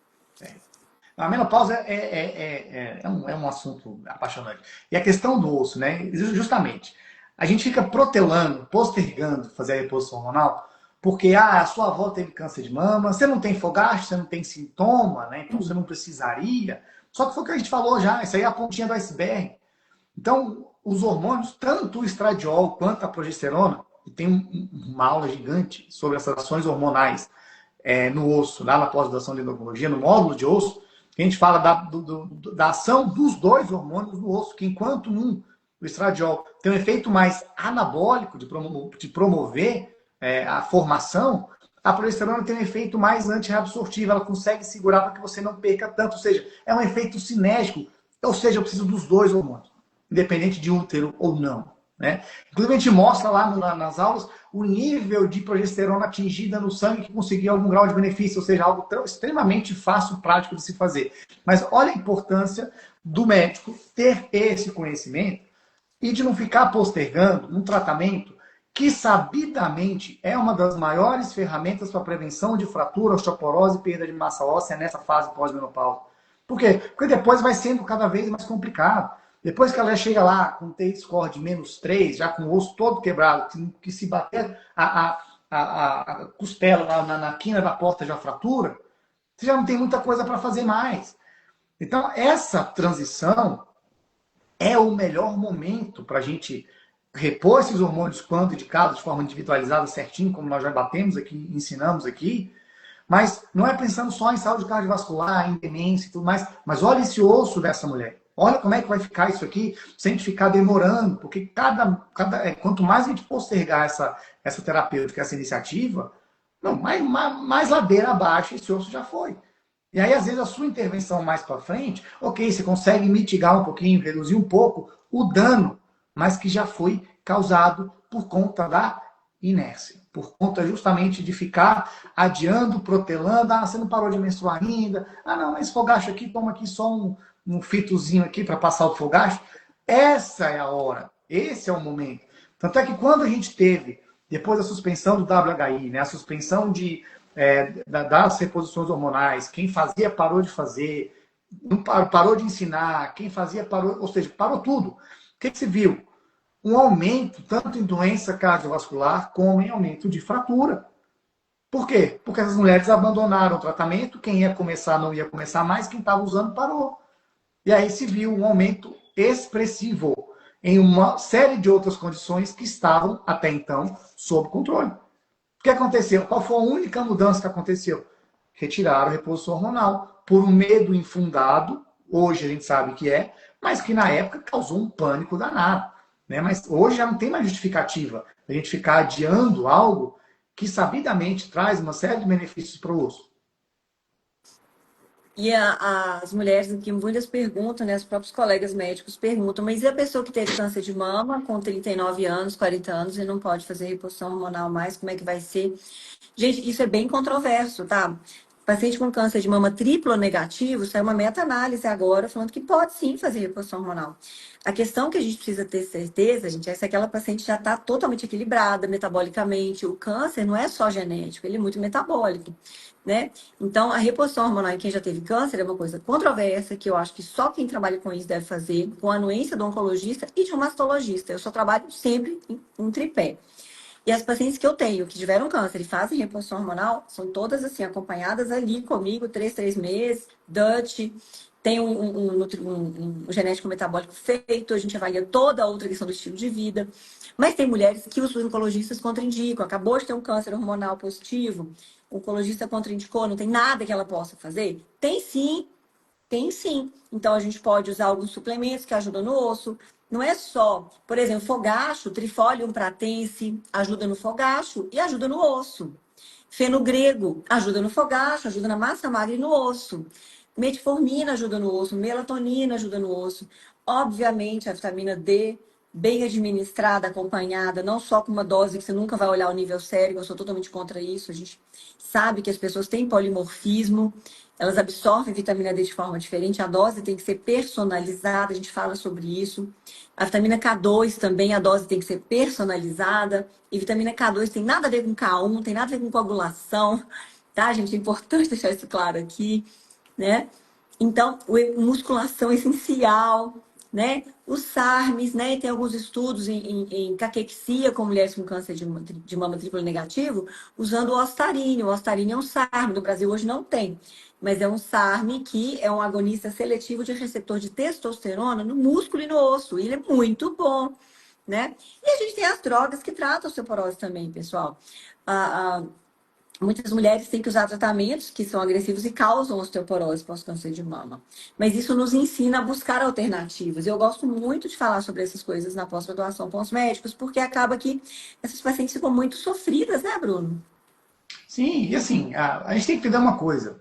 A menopausa é um assunto apaixonante. E a questão do osso, né? Justamente, a gente fica protelando, postergando fazer a reposição hormonal, porque a sua avó teve câncer de mama, você não tem fogacho, você não tem sintoma, né? Então você não precisaria. Só que foi o que a gente falou já, isso aí é a pontinha do iceberg. Então, os hormônios, tanto o estradiol quanto a progesterona, e tem uma aula gigante sobre essas ações hormonais no osso, lá na pós-graduação de endocrinologia, no módulo de osso, a gente fala da ação dos dois hormônios no osso, que enquanto o estradiol, tem um efeito mais anabólico de promover a formação, a progesterona tem um efeito mais antirreabsortivo, ela consegue segurar para que você não perca tanto, ou seja, é um efeito sinérgico, ou seja, eu preciso dos dois hormônios, independente de útero ou não. Né? Inclusive a gente mostra lá nas aulas o nível de progesterona atingida no sangue que conseguia algum grau de benefício, ou seja, algo extremamente fácil, prático de se fazer. Mas olha a importância do médico ter esse conhecimento e de não ficar postergando um tratamento que sabidamente é uma das maiores ferramentas para prevenção de fratura, osteoporose e perda de massa óssea nessa fase pós-menopausa. Por quê? Porque depois vai sendo cada vez mais complicado. Depois que ela chega lá com T-score de -3, já com o osso todo quebrado, que se bater a costela na quina da porta já fratura, você já não tem muita coisa para fazer mais. Então, essa transição é o melhor momento para a gente repor esses hormônios quando indicados, de forma individualizada, certinho, como nós já batemos aqui, ensinamos aqui. Mas não é pensando só em saúde cardiovascular, em demência e tudo mais, mas olha esse osso dessa mulher. Olha como é que vai ficar isso aqui sem a gente ficar demorando, porque quanto mais a gente postergar essa terapêutica, essa iniciativa, não, mais ladeira abaixo esse osso já foi. E aí, às vezes, a sua intervenção mais para frente, ok, você consegue mitigar um pouquinho, reduzir um pouco o dano, mas que já foi causado por conta da inércia, por conta justamente de ficar adiando, protelando, você não parou de menstruar ainda, não, mas fogacho aqui, toma aqui só um fitozinho aqui para passar o fogacho. Essa é a hora, esse é o momento. Tanto é que quando a gente teve, depois da suspensão do WHI, né, a suspensão das reposições hormonais, quem fazia parou de fazer, parou de ensinar, quem fazia parou, ou seja, parou tudo. O que se viu? um aumento tanto em doença cardiovascular como em aumento de fratura. Por quê? Porque essas mulheres abandonaram o tratamento, quem ia começar não ia começar mais, quem estava usando parou. E aí se viu um aumento expressivo em uma série de outras condições que estavam, até então, sob controle. O que aconteceu? Qual foi a única mudança que aconteceu? Retiraram a reposição hormonal por um medo infundado, hoje a gente sabe que é, mas que na época causou um pânico danado. Né? Mas hoje já não tem mais justificativa a gente ficar adiando algo que sabidamente traz uma série de benefícios para o osso. E as mulheres que muitas perguntam, né, os próprios colegas médicos perguntam, mas e a pessoa que teve câncer de mama com 39 anos, 40 anos e não pode fazer reposição hormonal mais, como é que vai ser? Gente, isso é bem controverso, tá? Paciente com câncer de mama triplo negativo, saiu uma meta-análise agora falando que pode sim fazer reposição hormonal. A questão que a gente precisa ter certeza, gente, é se aquela paciente já está totalmente equilibrada metabolicamente. O câncer não é só genético, ele é muito metabólico, né? Então, a reposição hormonal em quem já teve câncer é uma coisa controversa, que eu acho que só quem trabalha com isso deve fazer, com a anuência do oncologista e de um mastologista. Eu só trabalho sempre em tripé. E as pacientes que eu tenho, que tiveram câncer e fazem reposição hormonal, são todas assim, acompanhadas ali comigo, 3 meses, Dutch, tem um genético metabólico feito, a gente avalia toda a outra questão do estilo de vida. Mas tem mulheres que os oncologistas contraindicam, acabou de ter um câncer hormonal positivo, o oncologista contraindicou, não tem nada que ela possa fazer? Tem sim, tem sim. Então, a gente pode usar alguns suplementos que ajudam no osso. Não é só, por exemplo, fogacho, trifolium pratense ajuda no fogacho e ajuda no osso. Fenogrego ajuda no fogacho, ajuda na massa magra e no osso. Metformina ajuda no osso, melatonina ajuda no osso. Obviamente, a vitamina D, bem administrada, acompanhada, não só com uma dose que você nunca vai olhar o nível sério, eu sou totalmente contra isso. A gente sabe que as pessoas têm polimorfismo, elas absorvem vitamina D de forma diferente, a dose tem que ser personalizada, a gente fala sobre isso. A vitamina K2 também, a dose tem que ser personalizada. E vitamina K2 tem nada a ver com K1, tem nada a ver com coagulação, tá, gente? É importante deixar isso claro aqui, né? Então, musculação é essencial, né? Os SARMs, né? Tem alguns estudos em caquexia com mulheres com câncer de mama triplo negativo, usando o Ostarine. O Ostarine é um SARM, no Brasil hoje não tem, mas é um SARM que é um agonista seletivo de receptor de testosterona no músculo e no osso. E ele é muito bom, né? E a gente tem as drogas que tratam a osteoporose também, pessoal. Muitas mulheres têm que usar tratamentos que são agressivos e causam osteoporose pós-câncer de mama. Mas isso nos ensina a buscar alternativas. Eu gosto muito de falar sobre essas coisas na pós-graduação com os médicos, porque acaba que essas pacientes ficam muito sofridas, né, Bruno? Sim, e assim, a gente tem que entender uma coisa.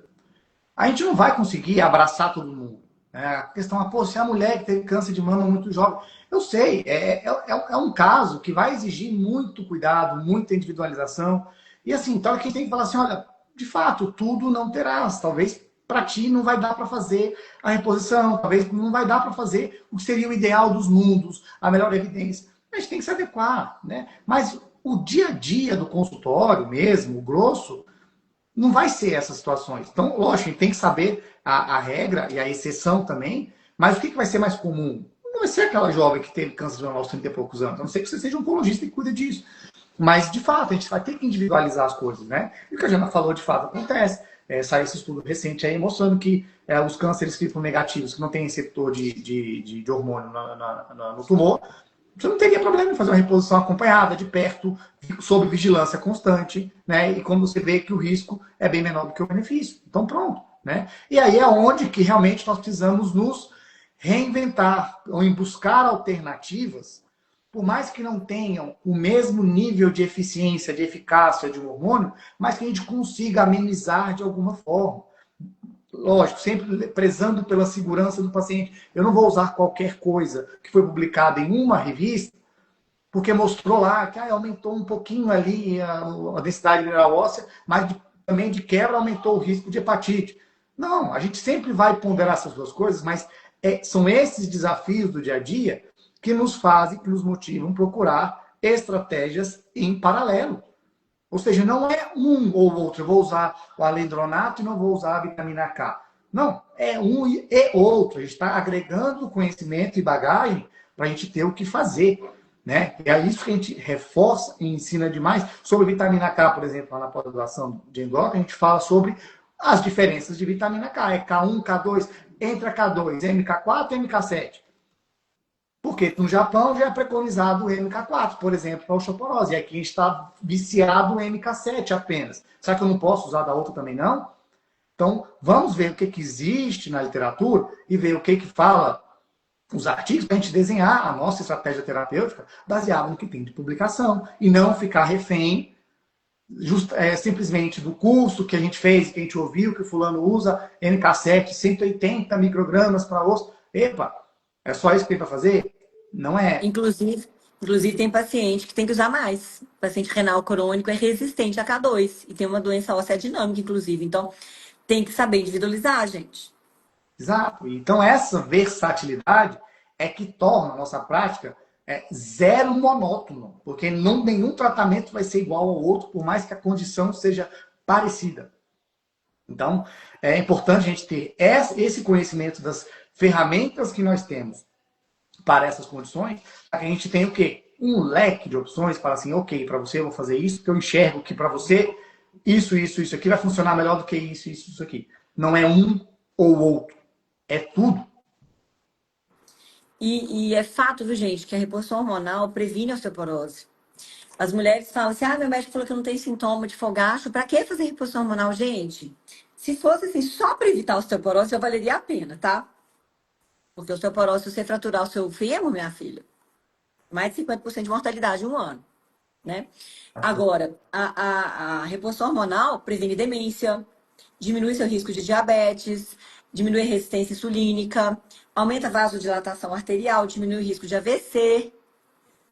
A gente não vai conseguir abraçar todo mundo. Né? A questão é, pô, se a mulher que teve câncer de mama muito jovem, eu sei, é um caso que vai exigir muito cuidado, muita individualização. E assim, então aqui tem que falar assim, olha, de fato, tudo não terás. Talvez para ti não vai dar para fazer a reposição, talvez não vai dar para fazer o que seria o ideal dos mundos, a melhor evidência. A gente tem que se adequar, né? Mas o dia a dia do consultório mesmo, o grosso, não vai ser essas situações. Então, lógico, a gente tem que saber a regra e a exceção também, mas o que vai ser mais comum? Não vai ser aquela jovem que teve câncer de mama aos 30 e poucos anos, a não ser que você seja um oncologista que cuida disso. Mas, de fato, a gente vai ter que individualizar as coisas, né? E o que a Jana falou, de fato, acontece. Saiu esse estudo recente aí mostrando que os cânceres triplo negativos, que não tem receptor de hormônio no tumor, você não teria problema em fazer uma reposição acompanhada, de perto, sob vigilância constante, né? E quando você vê que o risco é bem menor do que o benefício. Então, pronto, né? E aí é onde que realmente nós precisamos nos reinventar, ou em buscar alternativas, por mais que não tenham o mesmo nível de eficiência, de eficácia de um hormônio, mas que a gente consiga amenizar de alguma forma. Lógico, sempre prezando pela segurança do paciente. Eu não vou usar qualquer coisa que foi publicada em uma revista, porque mostrou lá que aumentou um pouquinho ali a densidade mineral óssea, mas também de quebra aumentou o risco de hepatite. Não, a gente sempre vai ponderar essas duas coisas, mas são esses desafios do dia a dia que nos fazem, que nos motivam a procurar estratégias em paralelo. Ou seja, não é um ou outro. Eu vou usar o alendronato e não vou usar a vitamina K. Não, é um e outro. A gente está agregando conhecimento e bagagem para a gente ter o que fazer. né? E é isso que a gente reforça e ensina demais. Sobre vitamina K, por exemplo, lá na pós-graduação de endócrino, a gente fala sobre as diferenças de vitamina K. É K1, K2, entra K2, MK4 e MK7. Porque no Japão já é preconizado o MK4, por exemplo, para a osteoporose. E aqui a gente está viciado no MK7 apenas. Será que eu não posso usar da outra também, não? Então, vamos ver o que existe na literatura e ver o que fala os artigos para a gente desenhar a nossa estratégia terapêutica baseada no que tem de publicação e não ficar refém simplesmente do curso que a gente fez, que a gente ouviu que o fulano usa MK7, 180 microgramas para osso. Epa, é só isso que tem para fazer? Não é. Inclusive, tem paciente que tem que usar mais. Paciente renal crônico é resistente a K2 e tem uma doença óssea dinâmica, inclusive. Então, tem que saber individualizar, gente. Exato. Então, essa versatilidade é que torna a nossa prática zero monótono, porque nenhum tratamento vai ser igual ao outro, por mais que a condição seja parecida. Então, é importante a gente ter esse conhecimento das ferramentas que nós temos para essas condições, para que a gente tenha o quê? Um leque de opções para assim, ok, para você eu vou fazer isso, porque eu enxergo que para você isso aqui vai funcionar melhor do que isso aqui. Não é um ou outro, é tudo. E é fato, viu, gente, que a reposição hormonal previne a osteoporose. As mulheres falam assim, meu médico falou que eu não tenho sintoma de fogacho, para que fazer reposição hormonal, gente? Se fosse assim, só para evitar a osteoporose, já valeria a pena, tá? Porque a osteoporose, se você fraturar o seu fêmur, minha filha, mais de 50% de mortalidade em um ano, né? Agora, a reposição hormonal previne demência, diminui seu risco de diabetes, diminui a resistência insulínica, aumenta a vasodilatação arterial, diminui o risco de AVC,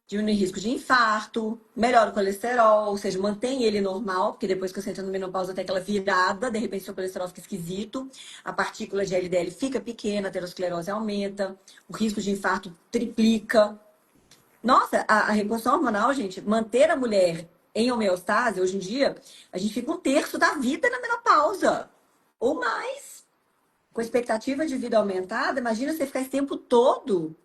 diminui o risco de infarto, melhora o colesterol, ou seja, mantém ele normal, porque depois que você entra no menopausa tem aquela virada, de repente seu colesterol fica esquisito, a partícula de LDL fica pequena, a aterosclerose aumenta, o risco de infarto triplica. Nossa, a reposição hormonal, gente, manter a mulher em homeostase, hoje em dia, a gente fica 1/3 da vida na menopausa, ou mais. Com a expectativa de vida aumentada, imagina você ficar esse tempo todo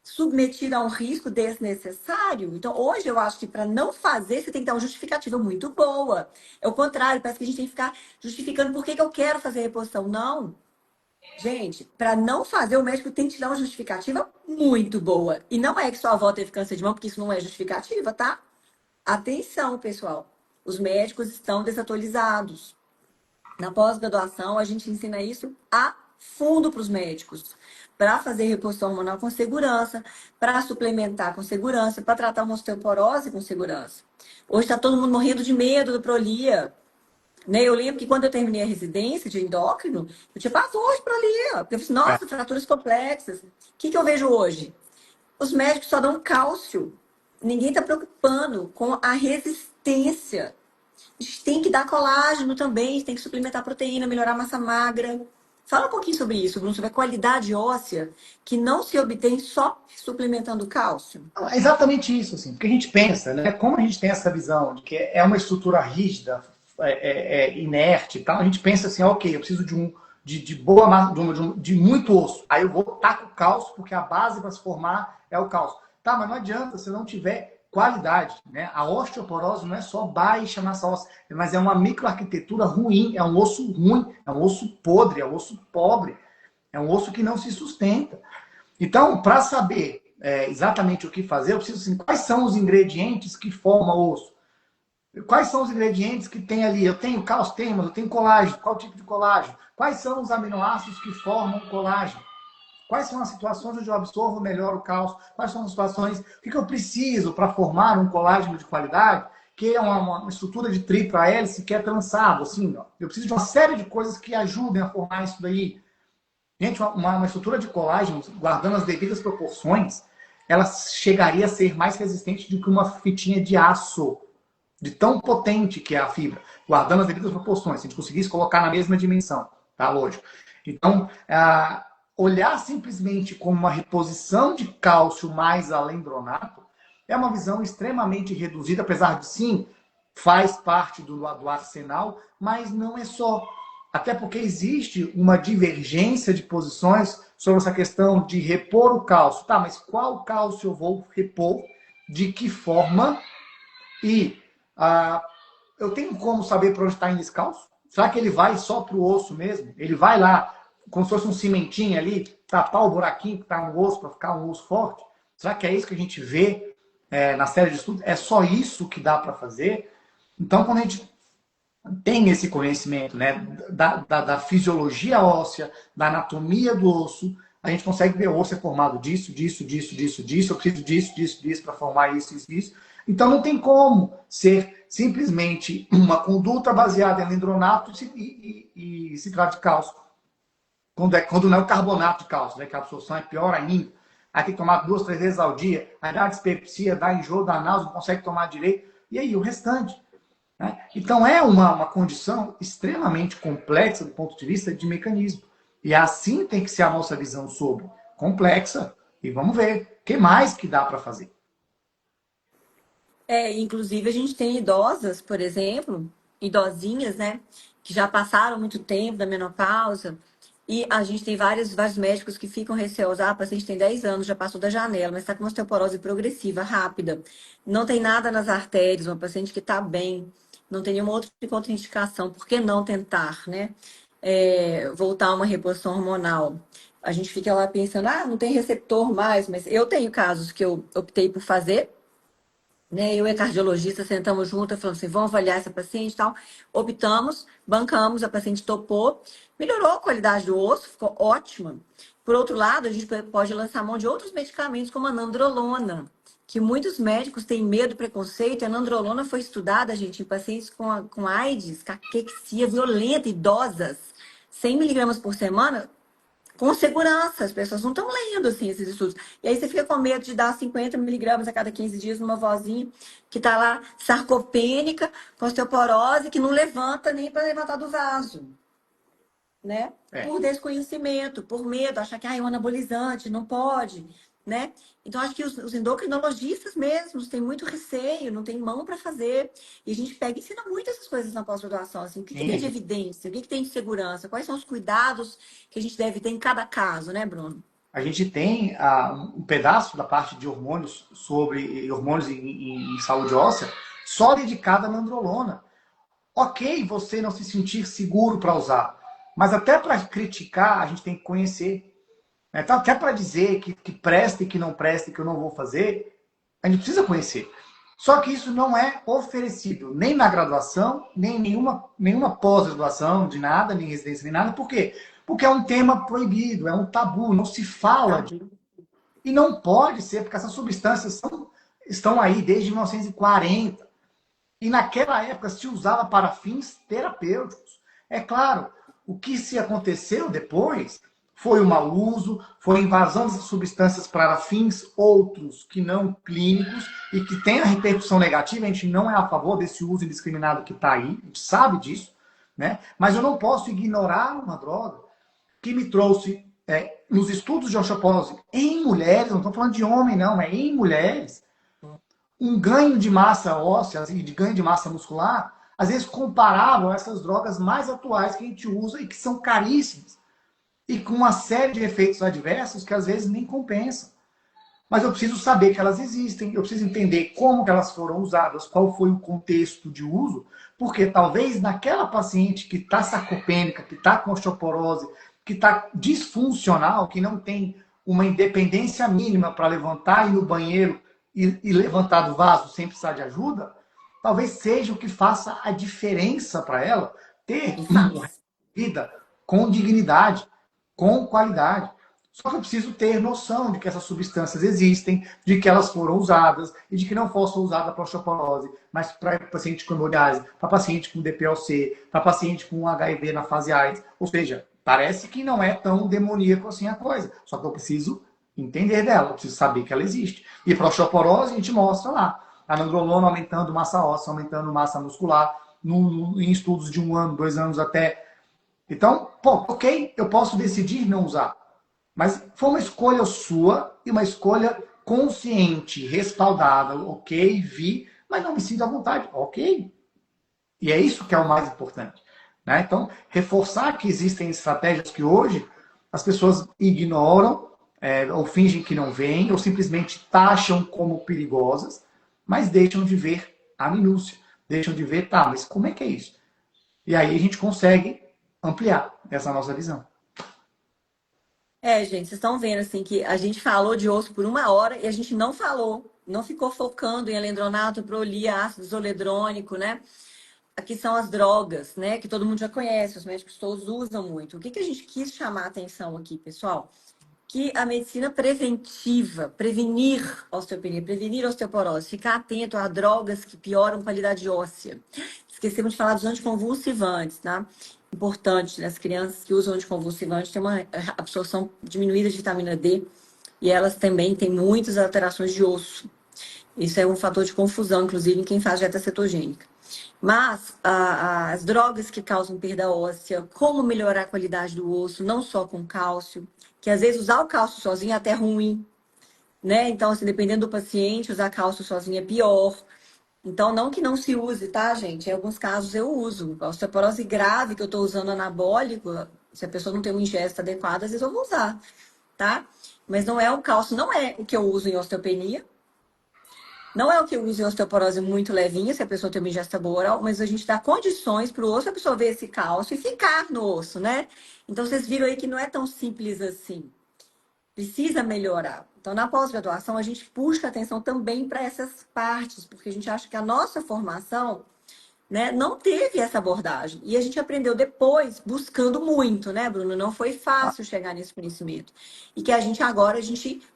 submetida a um risco desnecessário. Então, hoje eu acho que para não fazer, você tem que dar uma justificativa muito boa. É o contrário, parece que a gente tem que ficar justificando por que eu quero fazer reposição. Não. Gente, para não fazer, o médico tem que te dar uma justificativa muito boa. E não é que sua avó teve câncer de mama, porque isso não é justificativa, tá? Atenção, pessoal. Os médicos estão desatualizados. Na pós-graduação, a gente ensina isso a fundo para os médicos. Para fazer reposição hormonal com segurança, para suplementar com segurança, para tratar uma osteoporose com segurança. Hoje está todo mundo morrendo de medo do Prolia. Né? Eu lembro que quando eu terminei a residência de endócrino, eu tinha pavor de Prolia. Porque eu falei, nossa, fraturas complexas. O que eu vejo hoje? Os médicos só dão cálcio. Ninguém está preocupando com a resistência. A gente tem que dar colágeno também, a gente tem que suplementar proteína, melhorar a massa magra. Fala um pouquinho sobre isso, Bruno, sobre a qualidade óssea que não se obtém só suplementando cálcio. É exatamente isso, assim, porque a gente pensa, né? Como a gente tem essa visão de que é uma estrutura rígida, inerte e tal, a gente pensa assim, ok, eu preciso de boa massa, de muito osso. Aí eu vou tacar o cálcio, porque a base para se formar é o cálcio. Tá, mas não adianta se não tiver qualidade, né? A osteoporose não é só baixa massa óssea, mas é uma microarquitetura ruim, é um osso ruim, é um osso podre, é um osso pobre, é um osso que não se sustenta. Então, para saber exatamente o que fazer, eu preciso assim, quais são os ingredientes que formam o osso? Quais são os ingredientes que tem ali? Eu tenho cálcio, mas eu tenho colágeno. Qual tipo de colágeno? Quais são os aminoácidos que formam o colágeno? Quais são as situações onde eu absorvo melhor o cálcio? Quais são as situações? O que eu preciso para formar um colágeno de qualidade? Que é uma estrutura de tripla hélice que é trançado. Assim, ó. Eu preciso de uma série de coisas que ajudem a formar isso daí. Gente, uma estrutura de colágeno, guardando as devidas proporções, ela chegaria a ser mais resistente do que uma fitinha de aço, de tão potente que é a fibra, guardando as devidas proporções. Se a gente conseguisse colocar na mesma dimensão, tá? Lógico. Então, olhar simplesmente como uma reposição de cálcio mais alendronato é uma visão extremamente reduzida, apesar de sim, faz parte do arsenal, mas não é só. Até porque existe uma divergência de posições sobre essa questão de repor o cálcio. Tá, mas qual cálcio eu vou repor de que forma e eu tenho como saber para onde está indo esse calço? Será que ele vai só para o osso mesmo? Ele vai lá, como se fosse um cimentinho ali, tapar o buraquinho que está no osso para ficar um osso forte? Será que é isso que a gente vê na série de estudos? É só isso que dá para fazer? Então, quando a gente tem esse conhecimento, né, da fisiologia óssea, da anatomia do osso, a gente consegue ver o osso é formado disso, disso, disso, disso, disso, eu preciso disso, disso, disso para formar isso, isso, isso. Então não tem como ser simplesmente uma conduta baseada em alendronato e citrato de cálcio. Quando não é o carbonato de cálcio, né, que a absorção é pior ainda. Aí tem que tomar 2, 3 vezes ao dia, aí dá dispepsia, dá enjoo, dá náusea, não consegue tomar direito. E aí, o restante? Né? Então é uma condição extremamente complexa do ponto de vista de mecanismo. E assim tem que ser a nossa visão sobre complexa. E vamos ver o que mais que dá para fazer. Inclusive a gente tem idosas, por exemplo, idosinhas, né, que já passaram muito tempo da menopausa, e a gente tem vários médicos que ficam receosos. A paciente tem 10 anos, já passou da janela, mas está com osteoporose progressiva, rápida. Não tem nada nas artérias, uma paciente que está bem, não tem nenhuma outra contraindicação. Por que não tentar, né? Voltar a uma reposição hormonal? A gente fica lá pensando, não tem receptor mais, mas eu tenho casos que eu optei por fazer, né? Eu e a cardiologista sentamos juntas, falamos assim, vamos avaliar essa paciente e tal. Optamos, bancamos, a paciente topou, melhorou a qualidade do osso, ficou ótima. Por outro lado, a gente pode lançar mão de outros medicamentos, como a nandrolona, que muitos médicos têm medo, preconceito. A nandrolona foi estudada, gente, em pacientes com AIDS, caquexia violenta, idosas, 100 miligramas por semana, com segurança. As pessoas não estão lendo assim esses estudos. E aí você fica com medo de dar 50 miligramas a cada 15 dias numa vozinha que está lá sarcopênica, com osteoporose, que não levanta nem para levantar do vaso, né? Por desconhecimento, por medo, achar que é um anabolizante, não pode, né? Então, acho que os endocrinologistas mesmos têm muito receio, não tem mão para fazer. E a gente pega e ensina muito essas coisas na pós-graduação. Assim, o que tem de evidência? O que tem de segurança? Quais são os cuidados que a gente deve ter em cada caso, né, Bruno? A gente tem um pedaço da parte de hormônios sobre hormônios em saúde óssea só dedicada à nandrolona. Ok, você não se sentir seguro para usar, mas até para criticar a gente tem que conhecer. Então, até para dizer que presta e que não presta e que eu não vou fazer, a gente precisa conhecer. Só que isso não é oferecido nem na graduação, nem nenhuma pós-graduação, de nada, nem residência, nem nada. Por quê? Porque é um tema proibido, é um tabu, não se fala disso. E não pode ser, porque essas substâncias estão aí desde 1940. E naquela época se usava para fins terapêuticos. É claro, o que se aconteceu depois foi o mau uso, foi a invasão dessas substâncias para fins outros que não clínicos e que tem a repercussão negativa. A gente não é a favor desse uso indiscriminado que está aí, a gente sabe disso, né? Mas eu não posso ignorar uma droga que me trouxe, nos estudos de osteoporose em mulheres, não estou falando de homem não, é em mulheres, um ganho de massa óssea e de ganho de massa muscular, às vezes comparável a essas drogas mais atuais que a gente usa e que são caríssimas. E com uma série de efeitos adversos que às vezes nem compensam. Mas eu preciso saber que elas existem, eu preciso entender como que elas foram usadas, qual foi o contexto de uso, porque talvez naquela paciente que está sarcopênica, que está com osteoporose, que está disfuncional, que não tem uma independência mínima para levantar e ir no banheiro e levantar do vaso sem precisar de ajuda, talvez seja o que faça a diferença para ela ter uma vida com dignidade, com qualidade. Só que eu preciso ter noção de que essas substâncias existem, de que elas foram usadas e de que não foram usadas para osteoporose, mas para paciente com hemodiálise, para paciente com DPLC, para paciente com HIV na fase AIDS. Ou seja, parece que não é tão demoníaco assim a coisa. Só que eu preciso entender dela, eu preciso saber que ela existe. E para osteoporose a gente mostra lá a nandrolona aumentando massa óssea, aumentando massa muscular, em estudos de 1 ano, 2 anos até. Então, ok, eu posso decidir não usar. Mas foi uma escolha sua e uma escolha consciente, respaldada. Ok, vi, mas não me sinto à vontade. Ok. E é isso que é o mais importante. Né? Então, reforçar que existem estratégias que hoje as pessoas ignoram, ou fingem que não veem, ou simplesmente taxam como perigosas, mas deixam de ver a minúcia, deixam de ver, tá, mas como é que é isso? E aí a gente consegue ampliar essa nossa visão. Gente, vocês estão vendo assim que a gente falou de osso por 1 hora e a gente não falou, não ficou focando em alendronato, prolia, ácido isoledrônico, né? Aqui são as drogas, né? Que todo mundo já conhece, os médicos todos usam muito. O que a gente quis chamar a atenção aqui, pessoal? Que a medicina preventiva, prevenir osteopenia, prevenir osteoporose, ficar atento a drogas que pioram a qualidade óssea. Esquecemos de falar dos anticonvulsivantes, tá? Importante, né? As crianças que usam anticonvulsivantes têm uma absorção diminuída de vitamina D e elas também têm muitas alterações de osso. Isso é um fator de confusão, inclusive, em quem faz dieta cetogênica. Mas as drogas que causam perda óssea, como melhorar a qualidade do osso, não só com cálcio, que às vezes usar o cálcio sozinho é até ruim, né? Então, assim, dependendo do paciente, usar cálcio sozinho é pior. Então, não que não se use, tá, gente? Em alguns casos eu uso. A osteoporose grave que eu estou usando anabólico, se a pessoa não tem uma ingesta adequada, às vezes eu vou usar, tá? Mas não é o cálcio, não é o que eu uso em osteopenia. Não é o que eu uso em osteoporose muito levinha, se a pessoa tem uma ingesta boa oral, mas a gente dá condições para o osso absorver esse cálcio e ficar no osso, né? Então, vocês viram aí que não é tão simples assim. Precisa melhorar. Então, na pós-graduação, a gente puxa atenção também para essas partes, porque a gente acha que a nossa formação, né, não teve essa abordagem. E a gente aprendeu depois, buscando muito, né, Bruno? Não foi fácil chegar nesse conhecimento. E que a gente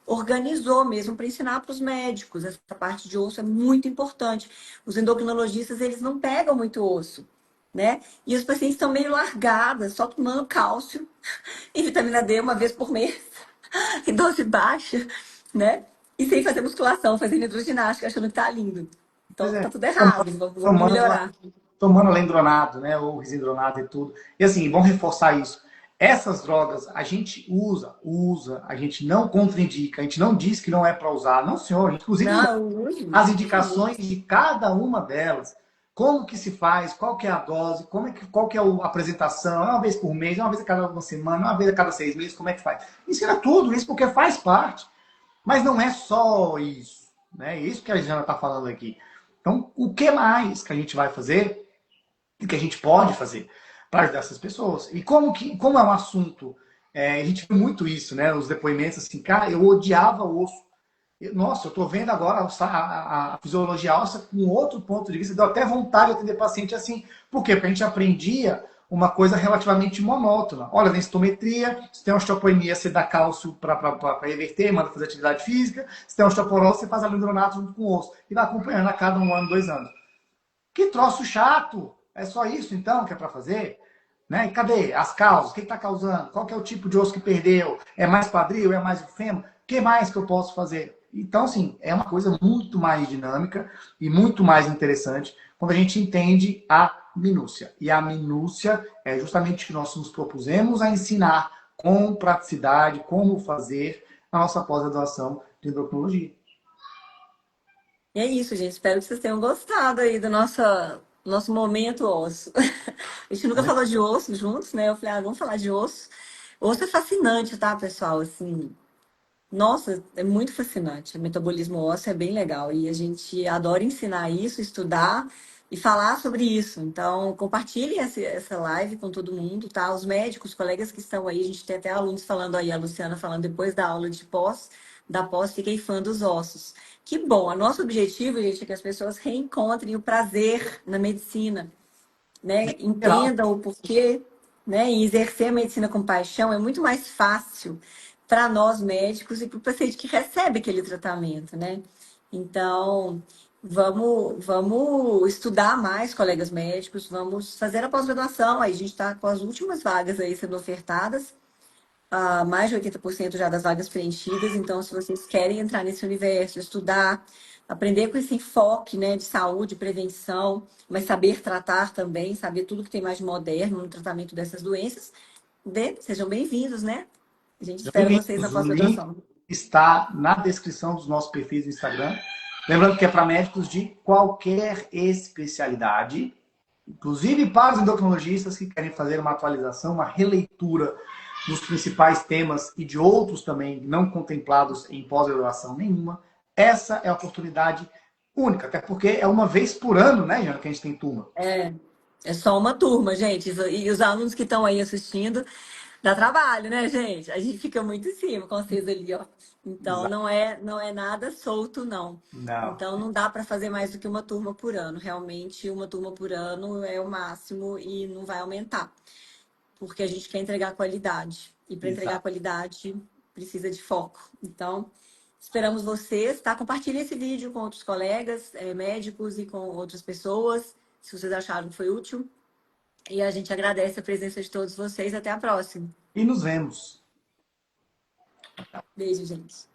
organizou mesmo para ensinar para os médicos. Essa parte de osso é muito importante. Os endocrinologistas, eles não pegam muito osso, né? E os pacientes estão meio largadas, só tomando cálcio e vitamina D 1 vez por mês, em dose baixa, né? E sem fazer musculação, fazendo hidroginástica, achando que tá lindo. Pois Então, tá é, tudo errado. Vamos tomando, melhorar. tomando alendronado, né, ou risindronado e tudo. E assim, vamos reforçar isso. Essas drogas a gente usa, a gente não contraindica, a gente não diz que não é para usar, não, senhor. A gente, inclusive, Não, eu uso. as indicações de cada uma delas, como que se faz, qual que é a dose, qual que é a apresentação, é 1 vez por mês, é 1 vez a cada 1 semana, é 1 vez a cada 6 meses, como é que faz? Ensina tudo isso porque faz parte. Mas não é só isso, né? Isso que a Jana está falando aqui. Então, o que mais que a gente vai fazer e que a gente pode fazer para ajudar essas pessoas? E como é um assunto, a gente vê muito isso, né? Os depoimentos assim, cara, eu odiava osso. Nossa, eu estou vendo agora a fisiologia óssea com outro ponto de vista. Deu até vontade de atender paciente assim. Por quê? Porque a gente aprendia uma coisa relativamente monótona. Olha, na densitometria, se tem osteopenia, você dá cálcio para reverter, manda fazer atividade física. Se tem osteoporose, você faz alendronato junto com o osso. E vai acompanhando a cada 1 ano, 2 anos. Que troço chato! É só isso, então, que é para fazer? Né? E cadê as causas? O que está causando? Qual que é o tipo de osso que perdeu? É mais quadril? É mais o fêmur? O que mais que eu posso fazer? Então, assim, é uma coisa muito mais dinâmica e muito mais interessante quando a gente entende a minúcia. E a minúcia é justamente o que nós nos propusemos a ensinar com praticidade, como fazer a nossa pós-graduação de endocrinologia. E é isso, gente. Espero que vocês tenham gostado aí do nosso momento osso. A gente nunca falou de osso juntos, né? Eu falei, vamos falar de osso. Osso é fascinante, tá, pessoal? Assim, nossa, é muito fascinante. O metabolismo ósseo é bem legal e a gente adora ensinar isso, estudar e falar sobre isso. Então, compartilhem essa live com todo mundo, tá? Os médicos, colegas que estão aí, a gente tem até alunos falando aí, a Luciana falando depois da aula da pós, fiquei fã dos ossos. Que bom! O nosso objetivo, gente, é que as pessoas reencontrem o prazer na medicina, né? Geral. Entendam o porquê, né? E exercer a medicina com paixão é muito mais fácil para nós médicos e para o paciente que recebe aquele tratamento, né? Então, vamos estudar mais, colegas médicos, vamos fazer a pós-graduação. Aí a gente está com as últimas vagas aí sendo ofertadas, mais de 80% já das vagas preenchidas. Então, se vocês querem entrar nesse universo, estudar, aprender com esse enfoque, né, de saúde, prevenção, mas saber tratar também, saber tudo que tem mais de moderno no tratamento dessas doenças, sejam bem-vindos, né? A gente espera vocês na O link pós-graduação. está na descrição dos nossos perfis do Instagram. Lembrando que é para médicos de qualquer especialidade, inclusive para os endocrinologistas que querem fazer uma atualização, uma releitura dos principais temas e de outros também não contemplados em pós-graduação nenhuma, essa é a oportunidade única, até porque é uma vez por ano, né, Jana, que a gente tem turma. É só uma turma, gente. E os alunos que estão aí assistindo, dá trabalho, né, gente? A gente fica muito em cima com vocês ali, ó. Então, Exato. não é nada solto, não. Não, Então, não dá para fazer mais do que uma turma por ano. Realmente, uma turma por ano é o máximo e não vai aumentar. Porque a gente quer entregar qualidade. E para entregar exato. qualidade, precisa de foco. Então, esperamos vocês, tá? Compartilhe esse vídeo com outros colegas, médicos e com outras pessoas, se vocês acharam que foi útil. E a gente agradece a presença de todos vocês. Até a próxima. E nos vemos. Beijo, gente.